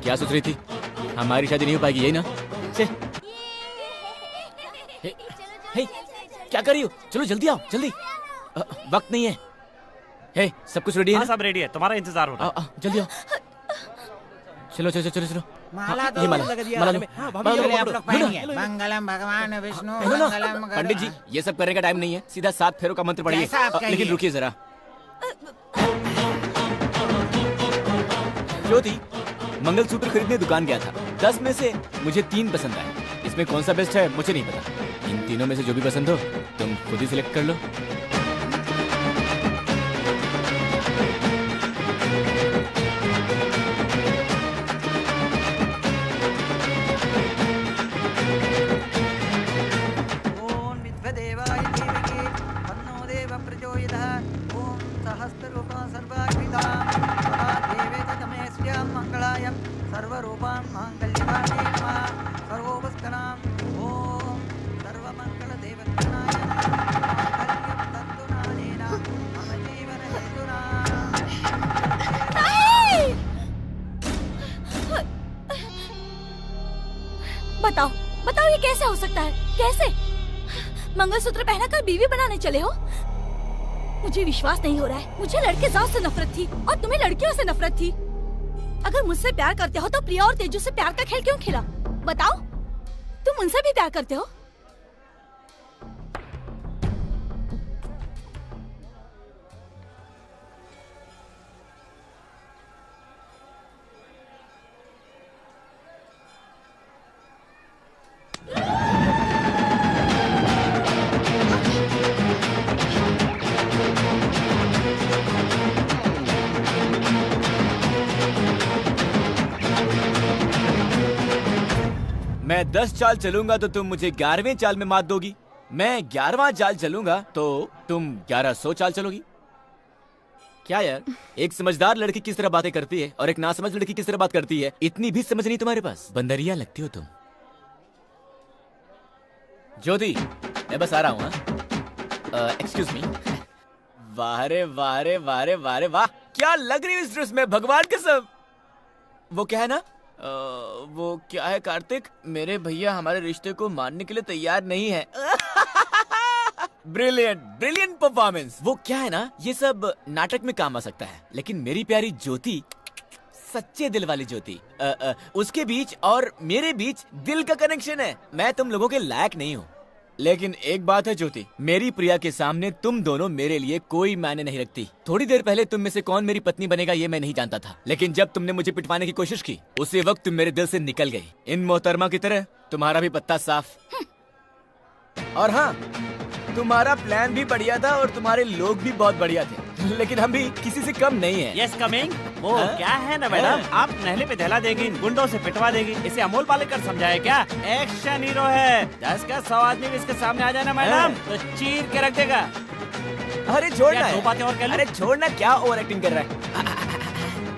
क्या सोच रही थी? हमारी शादी नहीं हो पाएगी, यही ना? हे, हे, क्या कर रही हो? चलो जल्दी आओ, जल्दी, वक्त नहीं है। हे, सब कुछ रेडी है? हाँ, सब रेडी है, तुम्हारा इंतजार हो रहा है। जल्दी आओ, चलो चलो चलो चलो। माला तो ये माला लग दिया। माला लो, हाँ, माला लो, आप लोग पहनिए। लो। मंगलम भगवान विष्णु लो ना। मंगलम पंडित जी, ये सब करने का टाइम नहीं है, सीधा 7 फेरों का मंत्र पढ़िए। जैसा आप कहिए। लेकिन रुकिए जरा। ज्योति, मंगलसूत्र खरीदने दुकान गया था। 10 में से मुझे 3 पसंद आए। इसमें कौन सा बेस्ट है मुझे नहीं पता। इन तीनों में से जो भी पसंद हो तुम खुद ही सिलेक्ट कर लो। बताओ बताओ, ये कैसे हो सकता है? कैसे मंगलसूत्र पहना कर बीवी बनाने चले हो? मुझे विश्वास नहीं हो रहा है। मुझे लड़के जात से नफरत थी और तुम्हें लड़कियों से नफरत थी। अगर मुझसे प्यार करते हो तो प्रिया और तेजू से प्यार का खेल क्यों खेला? बताओ, तुम उनसे भी प्यार करते हो? मैं 10 चाल चलूंगा तो तुम मुझे 11वें चाल में मात दोगी। मैं 11वां चाल चलूंगा तो तुम 1100 चाल चलोगी। क्या यार, एक समझदार लड़की किस तरह बातें करती है और एक नासमझ लड़की किस तरह बात करती है, इतनी भी समझ नहीं तुम्हारे पास। बंदरिया लगती हो तुम। ज्योति, मैं बस आ रहा हूँ। Excuse me. वाह रे वाह रे वाह रे वाह रे वाह, क्या लग रही है इस ड्रेस में, भगवान कसम। वो क्या है ना, वो क्या है कार्तिक, मेरे भैया हमारे रिश्ते को मानने के लिए तैयार नहीं है। Brilliant brilliant performance. वो क्या है ना, ये सब नाटक में काम आ सकता है, लेकिन मेरी प्यारी ज्योति, सच्चे दिल वाली ज्योति, उसके बीच और मेरे बीच दिल का कनेक्शन है। मैं तुम लोगों के लायक नहीं हूँ, लेकिन एक बात है ज्योति, मेरी प्रिया के सामने तुम दोनों मेरे लिए कोई मायने नहीं रखती। थोड़ी देर पहले तुम में से कौन मेरी पत्नी बनेगा ये मैं नहीं जानता था, लेकिन जब तुमने मुझे पिटवाने की कोशिश की उसी वक्त तुम मेरे दिल से निकल गई। इन मोहतरमा की तरह तुम्हारा भी पत्ता साफ। और हाँ, तुम्हारा प्लान भी बढ़िया था और तुम्हारे लोग भी बहुत बढ़िया थे, लेकिन हम भी किसी से कम नहीं है। Yes coming. वो क्या है ना मैडम, आप नहले पे दहला देगी, गुंडों से पिटवा देगी। इसे अमोल पालेकर समझाए क्या? एक्शन हीरो है। 10 का 100 आदमी भी इसके सामने आ जाए ना मैडम तो चीर के रख देगा। अरे छोड़ना, दो बातें और कह लो। अरे छोड़ना, क्या ओवर एक्टिंग कर रहा है।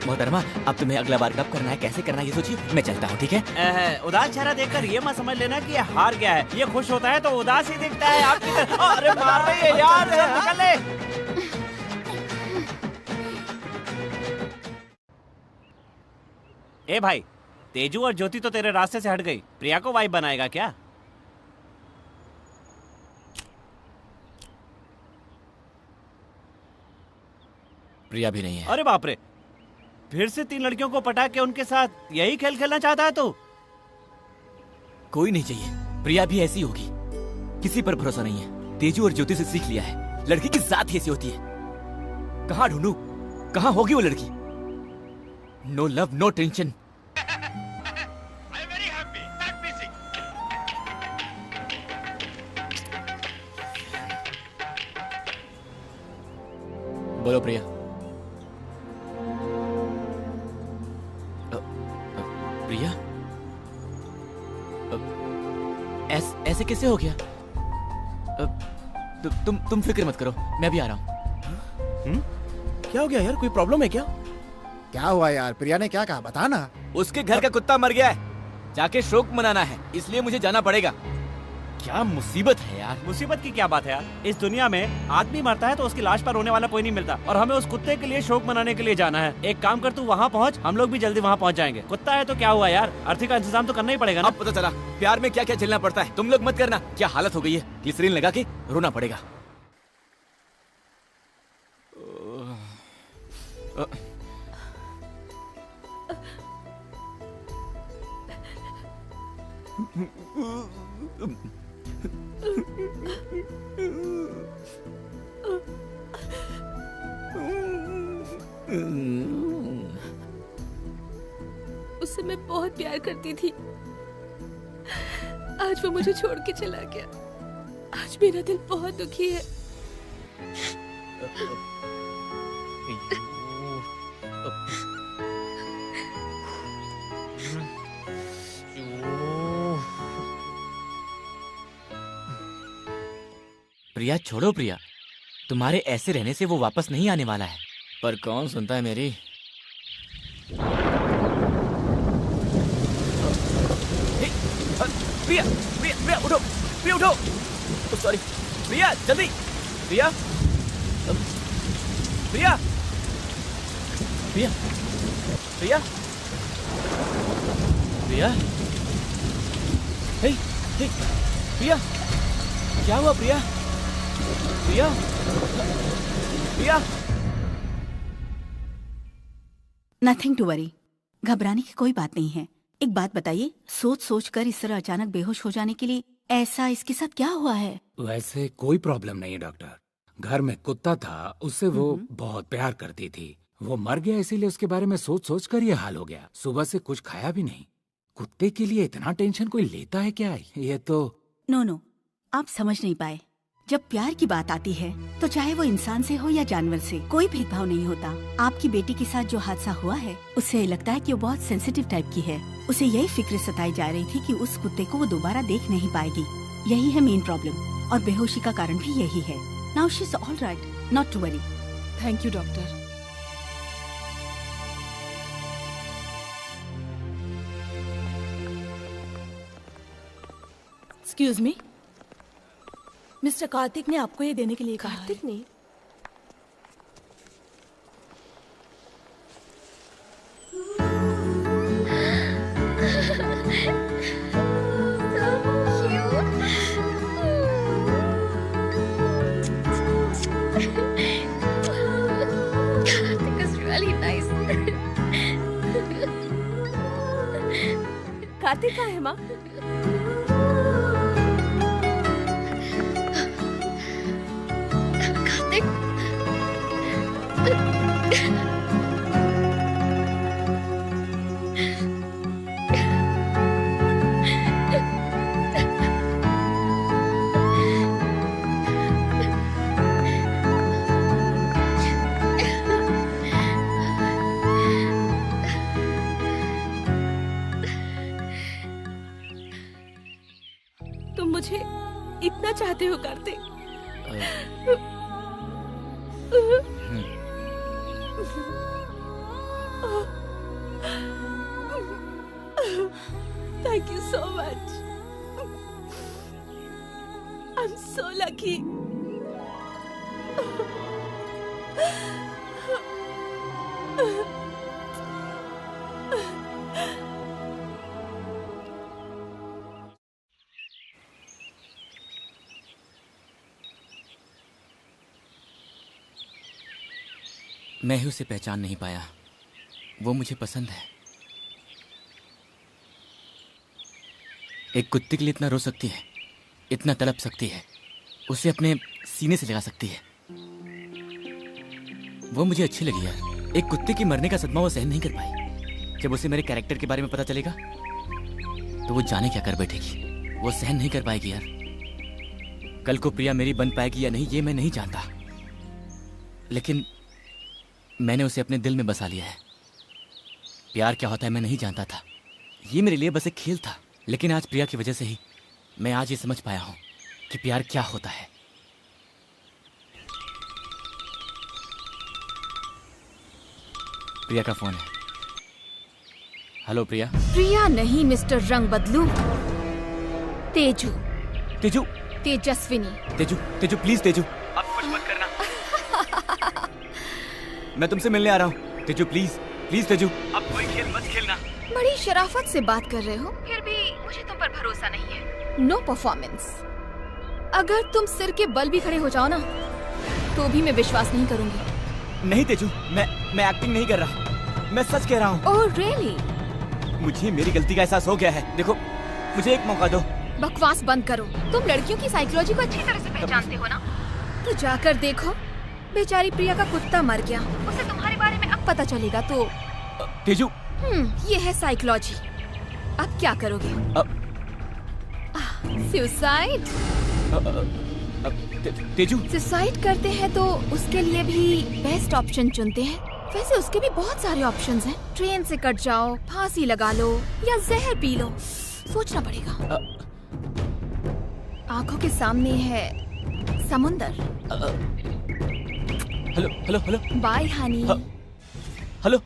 मोहतरमा, अब तुम्हें अगला बार कब करना है, कैसे करना है ये सोचिए, मैं चलता हूँ, ठीक है? उदास चेहरा देखकर ये मत समझ लेना कि ये हार गया है। ये खुश होता है तो उदास ही दिखता है आपकी तरह। अरे मार रही है यार, निकल ले। ए भाई, तेजू और ज्योति तो तेरे रास्ते से हट गई, प्रिया को वाइफ बनाएगा क्या? प्रिया भी नहीं है। अरे बाप रे, फिर से 3 लड़कियों को पटा के उनके साथ यही खेल खेलना चाहता है तू? कोई नहीं चाहिए, प्रिया भी ऐसी होगी। किसी पर भरोसा नहीं है। तेजू और ज्योति से सीख लिया है, लड़की की जात ही ऐसी होती है। कहाँ ढूंढूं, कहाँ होगी वो लड़की? No love no tension. बोलो प्रिया। प्रिया, ऐसे कैसे हो गया? तुम फिक्र मत करो, मैं अभी आ रहा हूँ। क्या हो गया यार, कोई प्रॉब्लम है क्या? क्या हुआ यार, प्रिया ने क्या कहा, बता ना। उसके घर का कुत्ता मर गया है, जाके शोक मनाना है, इसलिए मुझे जाना पड़ेगा। क्या मुसीबत है यार। मुसीबत की क्या बात है यार, इस दुनिया में आदमी मरता है तो उसकी लाश पर रोने वाला कोई नहीं मिलता, और हमें उस कुत्ते के लिए शोक मनाने के लिए जाना है। एक काम कर, तू वहाँ पहुँच, हम लोग भी जल्दी वहाँ पहुँच जाएंगे। कुत्ता है तो क्या हुआ यार, अर्थी का इंतजाम तो करना ही पड़ेगा ना। अब पता चला प्यार में क्या क्या झेलना पड़ता है। तुम लोग मत करना, क्या हालत हो गई है, ग्लिसरीन लगा के रोना पड़ेगा। उससे मैं बहुत प्यार करती थी, आज वो मुझे छोड़ के चला गया। आज मेरा दिल बहुत दुखी है। प्रिया छोड़ो प्रिया, तुम्हारे ऐसे रहने से वो वापस नहीं आने वाला है। पर कौन सुनता है मेरी? प्रिया प्रिया प्रिया उठो, प्रिया उठो। सॉरी प्रिया, जल्दी। प्रिया प्रिया प्रिया प्रिया प्रिया हे, हे, प्रिया, क्या हुआ प्रिया? प्रिया, प्रिया। नथिंग टू वरी, घबराने की कोई बात नहीं है। एक बात बताइए, सोच सोच कर इस तरह अचानक बेहोश हो जाने के लिए ऐसा इसके साथ क्या हुआ है? वैसे कोई प्रॉब्लम नहीं है डॉक्टर। घर में कुत्ता था, उससे वो बहुत प्यार करती थी। वो मर गया, इसीलिए उसके बारे में सोच सोच कर ये हाल हो गया। सुबह से कुछ खाया भी नहीं। कुत्ते के लिए इतना टेंशन कोई लेता है क्या? ये तो नो, आप समझ नहीं पाए। जब प्यार की बात आती है तो चाहे वो इंसान से हो या जानवर से, कोई भेदभाव नहीं होता। आपकी बेटी के साथ जो हादसा हुआ है, उससे लगता है कि वो बहुत सेंसिटिव टाइप की है। उसे यही फिक्र सताई जा रही थी कि उस कुत्ते को वो दोबारा देख नहीं पाएगी। यही है मेन प्रॉब्लम, और बेहोशी का कारण भी यही है। Now she is all right, not to worry. Thank you doctor. Excuse me, mister Kartik ने आपको ये देने के लिए कहा है। कार्तिक ने? कार्तिक कहाँ है माँ? तुम मुझे इतना चाहते हो Kartik? Thank you so much. I'm so lucky. मैं ही उसे पहचान नहीं पाया। वो मुझे पसंद है। एक कुत्ते के लिए इतना रो सकती है, इतना तड़प सकती है, उसे अपने सीने से लगा सकती है। वो मुझे अच्छी लगी यार। एक कुत्ते की मरने का सदमा वो सहन नहीं कर पाई। जब उसे मेरे कैरेक्टर के बारे में पता चलेगा तो वो जाने क्या कर बैठेगी। वो सहन नहीं कर पाएगी यार। कल को प्रिया मेरी बन पाएगी या नहीं ये मैं नहीं जानता, लेकिन मैंने उसे अपने दिल में बसा लिया है। प्यार क्या होता है मैं नहीं जानता था। ये मेरे लिए बस एक खेल था, लेकिन आज प्रिया की वजह से ही मैं आज ये समझ पाया हूं कि प्यार क्या होता है। प्रिया का फोन है। हेलो प्रिया। प्रिया नहीं मिस्टर रंग बदलू, तेजू। तेजू? तेजस्विनी। तेजू, तेजू प्लीज तेजू, अब कुछ मत करना। मैं तुमसे मिलने आ रहा हूँ। तेजू प्लीज, प्लीज तेजू, अब कोई खेल मत खेलना। बड़ी शराफत से बात कर रहे हो, फिर भी मुझे तुम पर भरोसा नहीं है। No performance. अगर तुम सिर के बल भी खड़े हो जाओ ना, तो भी मैं विश्वास नहीं करूंगी। नहीं तेजू, मैं एक्टिंग नहीं कर रहा, मैं सच कह रहा हूँ। Oh really? मुझे मेरी गलती का एहसास हो गया है। देखो मुझे एक मौका दो। बकवास बंद करो। तुम लड़कियों की साइकोलॉजी को अच्छी तरह से पहचानते हो ना? तो जाकर देखो, बेचारी प्रिया का कुत्ता मर गया। उसे तुम्हारे बारे में अब पता चलेगा तो। तेजू, ये है साइकोलॉजी। अब क्या करोगे? सुसाइड? तेजू, सुसाइड करते हैं तो उसके लिए भी बेस्ट ऑप्शन चुनते हैं। वैसे उसके भी बहुत सारे ऑप्शंस हैं। ट्रेन से कट जाओ, फांसी लगा लो या जहर पी लो, सोचना पड़ेगा। आंखों के सामने है समुंदर। Hello hello hello. Bye honey. Hello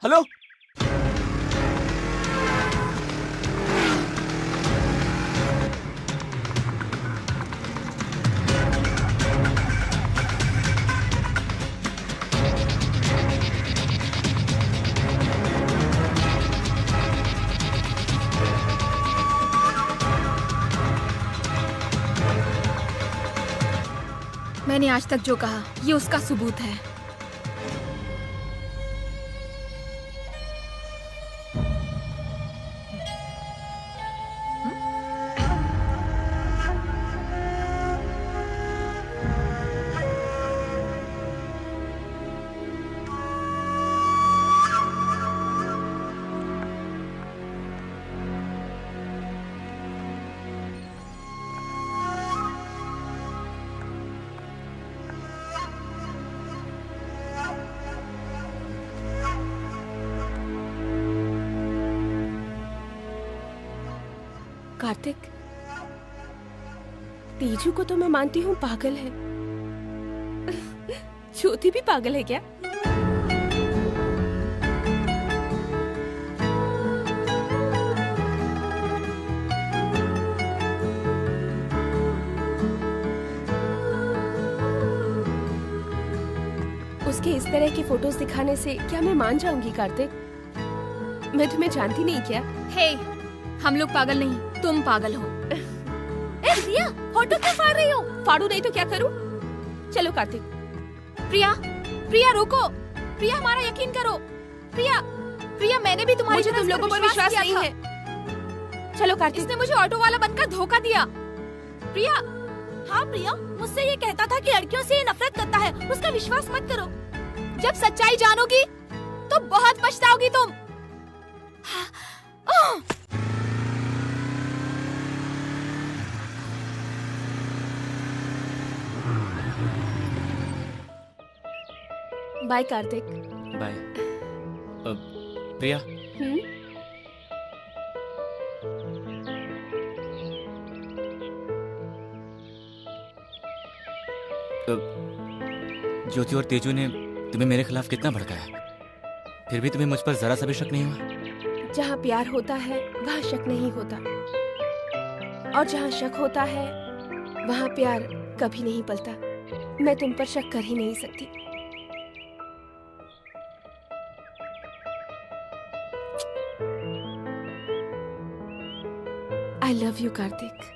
hello. मैंने आज तक जो कहा ये उसका सबूत है। कार्तिक, तेजू को तो मैं मानती हूँ पागल है। ज्योति भी पागल है क्या? उसके इस तरह की फोटोज दिखाने से क्या मैं मान जाऊंगी कार्तिक? मैं तुम्हें जानती नहीं क्या? हे, हम लोग पागल नहीं, तुम पागल हो। ए प्रिया, फोटो क्यों फाड़ रही हो? फाड़ू नहीं तो क्या करूं? चलो कार्तिक। प्रिया, प्रिया रुको। प्रिया हमारा यकीन करो। प्रिया, प्रिया मैंने भी तुम्हारी मुझे तुम लोगों पर विश्वास नहीं है। चलो कार्तिक। इसने मुझे ऑटो वाला बनकर धोखा दिया। प्रिया। हाँ प्रिया, मुझसे ये कहता था कि लड़कियों से ये नफरत करता है, उसका विश्वास मत करो। जब सच्चाई जानोगी तो बहुत पछताओगी तुम। बाय कार्तिक। बाय। प्रिया, ज्योति और तेजू ने तुम्हें मेरे खिलाफ कितना भड़काया, फिर भी तुम्हें मुझ पर जरा सा भी शक नहीं हुआ? जहाँ प्यार होता है वहाँ शक नहीं होता, और जहाँ शक होता है वहाँ प्यार कभी नहीं पलता। मैं तुम पर शक कर ही नहीं सकती। I love you, Karthik.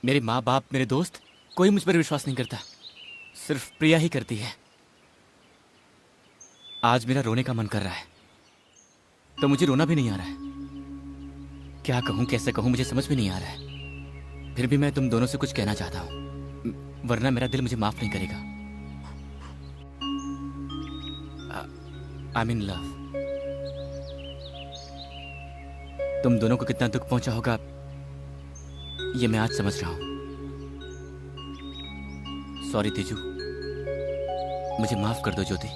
मेरे माँ बाप, मेरे दोस्त, कोई मुझ पर विश्वास नहीं करता, सिर्फ प्रिया ही करती है। आज मेरा रोने का मन कर रहा है, तो मुझे रोना भी नहीं आ रहा है। क्या कहूँ, कैसे कहूँ, मुझे समझ में नहीं आ रहा है। फिर भी मैं तुम दोनों से कुछ कहना चाहता हूँ, वरना मेरा दिल मुझे माफ नहीं करेगा। I mean love. तुम दोनों को कितना दुख पहुंचा होगा ये मैं आज समझ रहा हूं। सॉरी तेजू, मुझे माफ कर दो। ज्योति,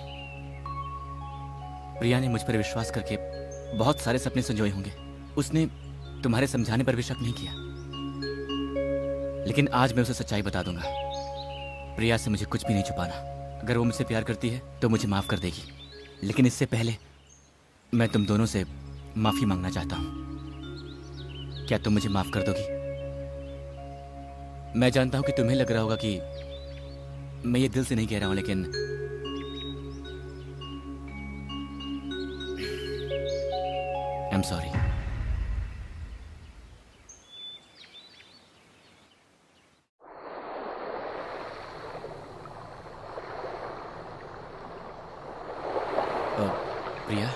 प्रिया ने मुझ पर विश्वास करके बहुत सारे सपने संजोए होंगे। उसने तुम्हारे समझाने पर भी शक नहीं किया, लेकिन आज मैं उसे सच्चाई बता दूंगा। प्रिया से मुझे कुछ भी नहीं छुपाना। अगर वो मुझसे प्यार करती है तो मुझे माफ कर देगी, लेकिन इससे पहले मैं तुम दोनों से माफी मांगना चाहता हूं। क्या तुम मुझे माफ कर दोगी? मैं जानता हूं कि तुम्हें लग रहा होगा कि मैं ये दिल से नहीं कह रहा हूं, लेकिन आई एम सॉरी। प्रिया,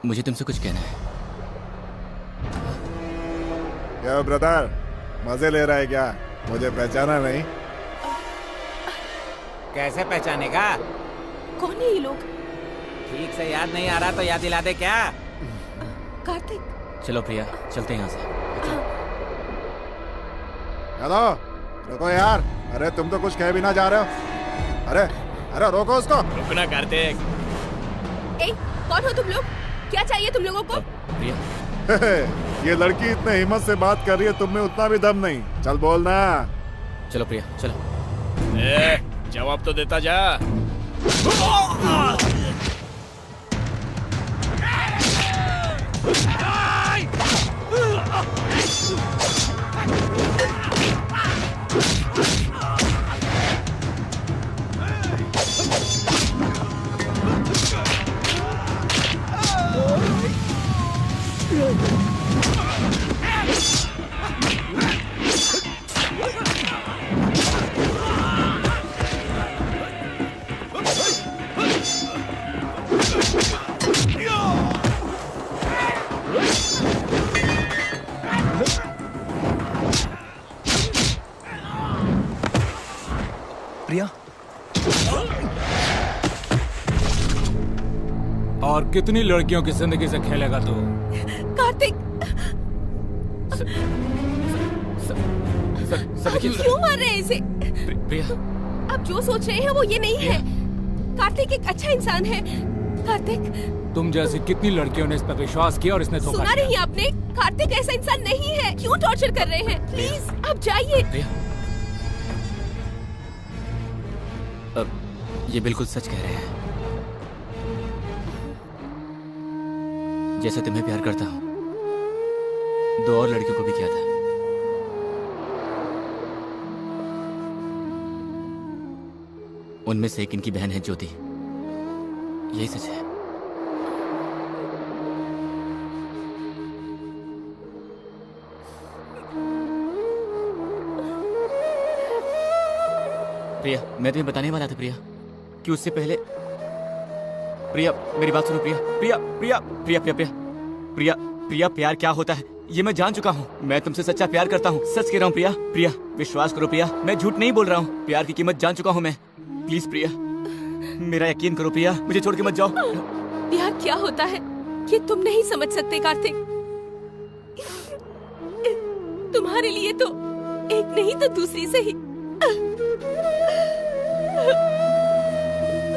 मुझे तुमसे कुछ कहना है। क्या ब्रदर, मजे ले रहा है क्या? मुझे पहचाना नहीं? कैसे पहचानेगा? कौन है ये लोग? ठीक से याद नहीं आ रहा तो याद दिला दे क्या? कार्तिक। चलो प्रिया, चलते हैं यहाँ से। हेलो, रुको यार। अरे तुम तो कुछ कह भी ना जा रहे हो। अरे अरे रोको उसको। रुकना कार्तिक। ए, कौन हो तुम लोग? क्या चाहिए तुम लोगों को? प्रिया ये लड़की इतने हिम्मत से बात कर रही है, तुम में उतना भी दम नहीं। चल बोलना। चलो प्रिया चलो। जवाब तो देता जा। प्रिया, और कितनी लड़कियों की जिंदगी से खेलेगा तू? कार्तिक, आप क्यों मार रहे हैं इसे? प्रिया, आप जो सोच रहे हैं वो ये नहीं है। कार्तिक एक अच्छा इंसान है। कार्तिक, तुम जैसी कितनी लड़कियों ने इस पर विश्वास किया और इसने धोखा सुना दिया। नहीं आपने? कार्तिक ऐसा इंसान नहीं है। क्यों टॉर्चर कर रहे हैं? प्लीज आप जाइए। ये बिल्कुल सच कह रहे हैं। जैसे तुम्हें प्यार करता हूँ, 2 और लड़कियों को भी किया था। उनमें से एक इनकी बहन है ज्योति। यही सच है। प्रिया, मैं तुम्हें बताने वाला था प्रिया कि उससे पहले। प्रिया मेरी बात सुनो। प्रिया प्रिया प्रिया प्रिया प्रिया प्रिया प्रिया प्रिया प्यार क्या होता है ये मैं जान चुका हूँ। मैं तुमसे सच्चा प्यार करता हूँ। सच कह रहा हूँ प्रिया। प्रिया विश्वास करो प्रिया, मैं झूठ नहीं बोल रहा हूँ। प्यार की कीमत जान चुका हूँ मैं। प्लीज प्रिया, मेरा यकीन करो प्रिया, मुझे छोड़ के मत जाओ। प्यार क्या होता है ये तुम नहीं समझ सकते कार्तिक। तुम्हारे लिए तो एक नहीं तो दूसरी से ही।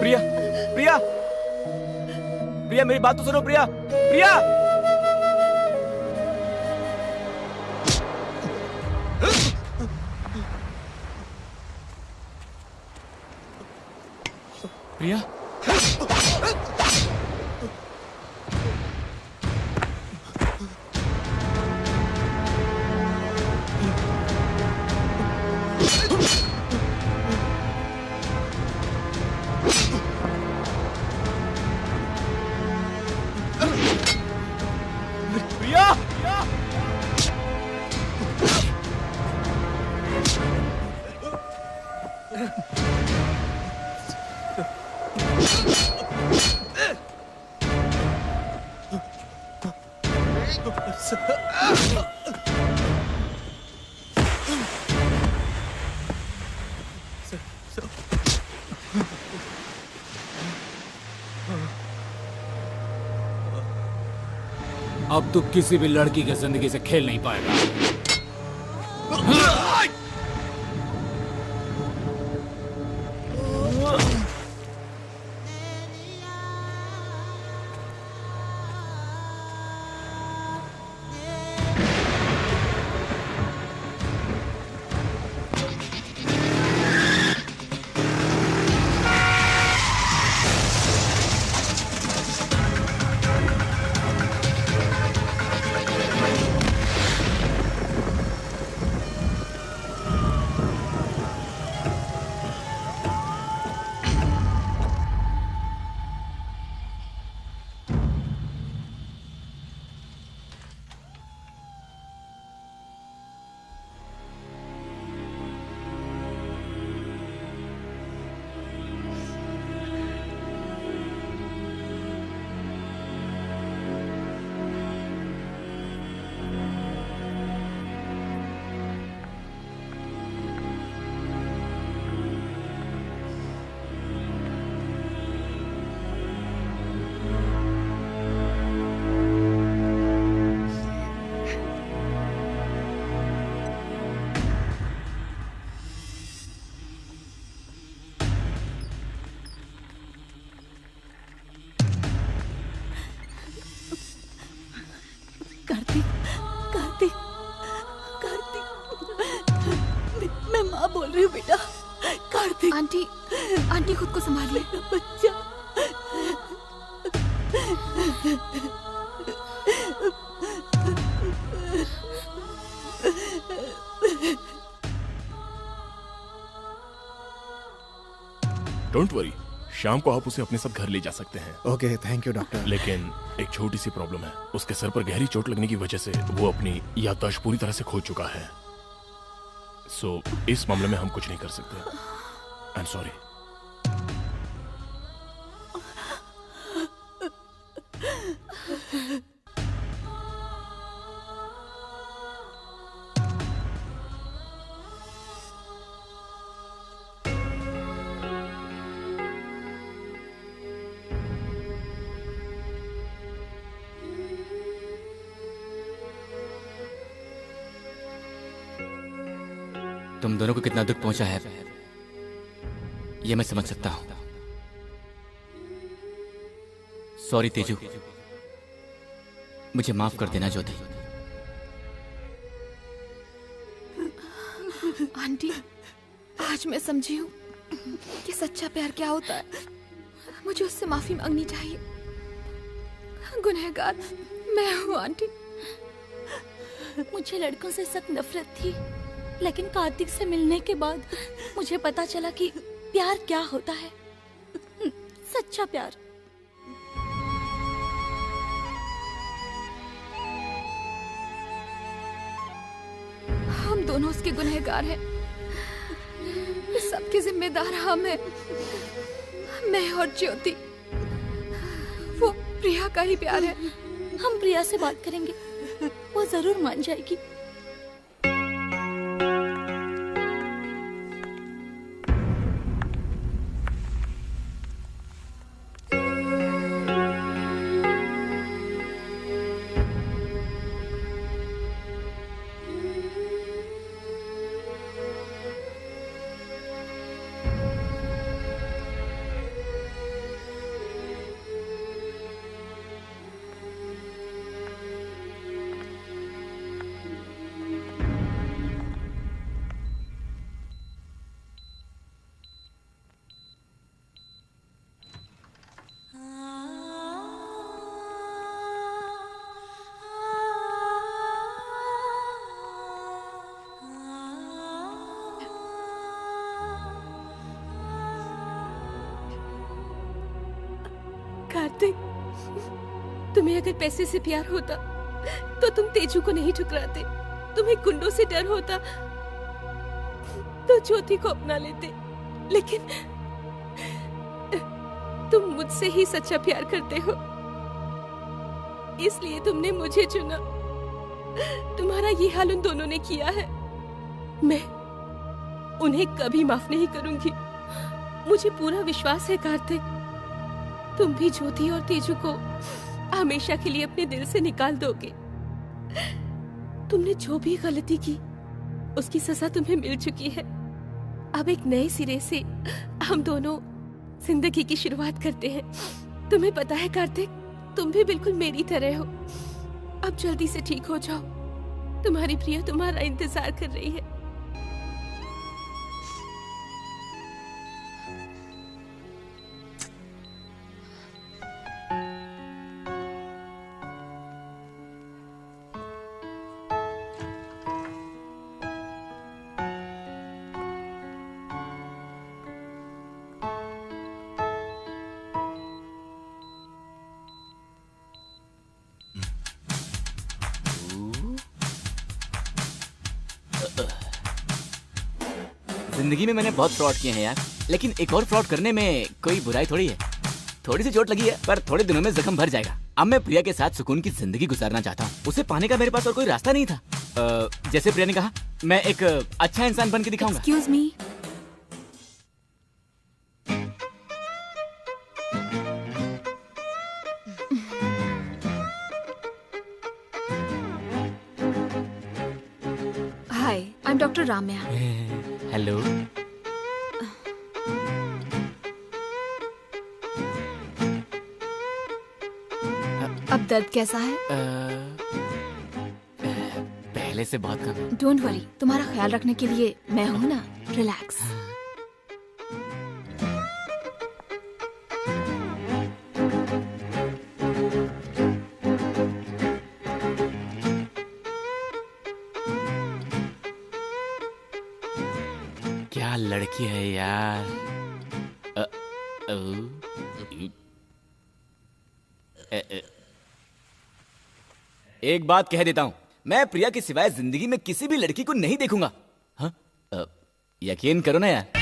प्रिया प्रिया प्रिया मेरी बात तो सुनो प्रिया। प्रिया प्रिया अब तू किसी भी लड़की की जिंदगी से खेल नहीं पाएगा। आंटी खुद को संभालिए। बच्चा डोंट वरी, शाम को आप उसे अपने साथ घर ले जा सकते हैं। Okay, thank you doctor. लेकिन एक छोटी सी प्रॉब्लम है, उसके सर पर गहरी चोट लगने की वजह से वो अपनी याददाश्त पूरी तरह से खो चुका है। सो इस मामले में हम कुछ नहीं कर सकते। I am sorry. तुम दोनों को कितना दुख पहुंचा है ये मैं समझ सकता हूं। सॉरी तेजू, मुझे माफ कर देना ज्योति। आंटी, आज मैं समझी हूँ कि सच्चा प्यार क्या होता है। मुझे उससे माफी मांगनी चाहिए। गुनहगार मैं हूँ आंटी। मुझे लड़कों से सख्त नफरत थी, लेकिन कार्तिक से मिलने के बाद मुझे पता चला कि प्यार क्या होता है, सच्चा प्यार। हम दोनों उसके गुनहगार हैं। इस सबके जिम्मेदार हम हैं, मैं और ज्योति। वो प्रिया का ही प्यार है। हम प्रिया से बात करेंगे, वो जरूर मान जाएगी। कार्तिक, तुम्हें अगर पैसे से प्यार होता तो तुम तेजू को नहीं ठुकराते। तुम्हें गुंडों से डर होता तो ज्योति को अपना लेते। लेकिन तुम मुझसे ही सच्चा प्यार करते हो, इसलिए तुमने मुझे चुना। तुम्हारा ये हाल उन दोनों ने किया है, मैं उन्हें कभी माफ नहीं करूंगी। मुझे पूरा विश्वास है कार्तिक, तुम भी ज्योति और तेजू को हमेशा के लिए अपने दिल से निकाल दोगे। तुमने जो भी गलती की उसकी सजा तुम्हें मिल चुकी है। अब एक नए सिरे से हम दोनों जिंदगी की शुरुआत करते हैं। तुम्हें पता है कार्तिक, तुम भी बिल्कुल मेरी तरह हो। अब जल्दी से ठीक हो जाओ, तुम्हारी प्रिया तुम्हारा इंतजार कर रही है। जिंदगी में मैंने बहुत फ्रॉड किए हैं यार, लेकिन एक और फ्रॉड करने में कोई बुराई थोड़ी है। थोड़ी सी चोट लगी है, पर थोड़े दिनों में जख्म भर जाएगा। अब मैं प्रिया के साथ सुकून की जिंदगी गुजारना चाहता हूँ। उसे पाने का मेरे पास और कोई रास्ता नहीं था। जैसे प्रिया ने कहा, मैं एक अच्छा इंसान बन के दिखाऊंगा। Excuse me, hi, I am doctor Ramya. Hello. अब दर्द कैसा है? पहले से बहुत कम है। डोंट वरी, तुम्हारा ख्याल रखने के लिए मैं हूँ ना। रिलैक्स। लड़की है यार। एक बात कह देता हूं, मैं प्रिया के सिवाय जिंदगी में किसी भी लड़की को नहीं देखूंगा। हाँ? यकीन करो ना यार।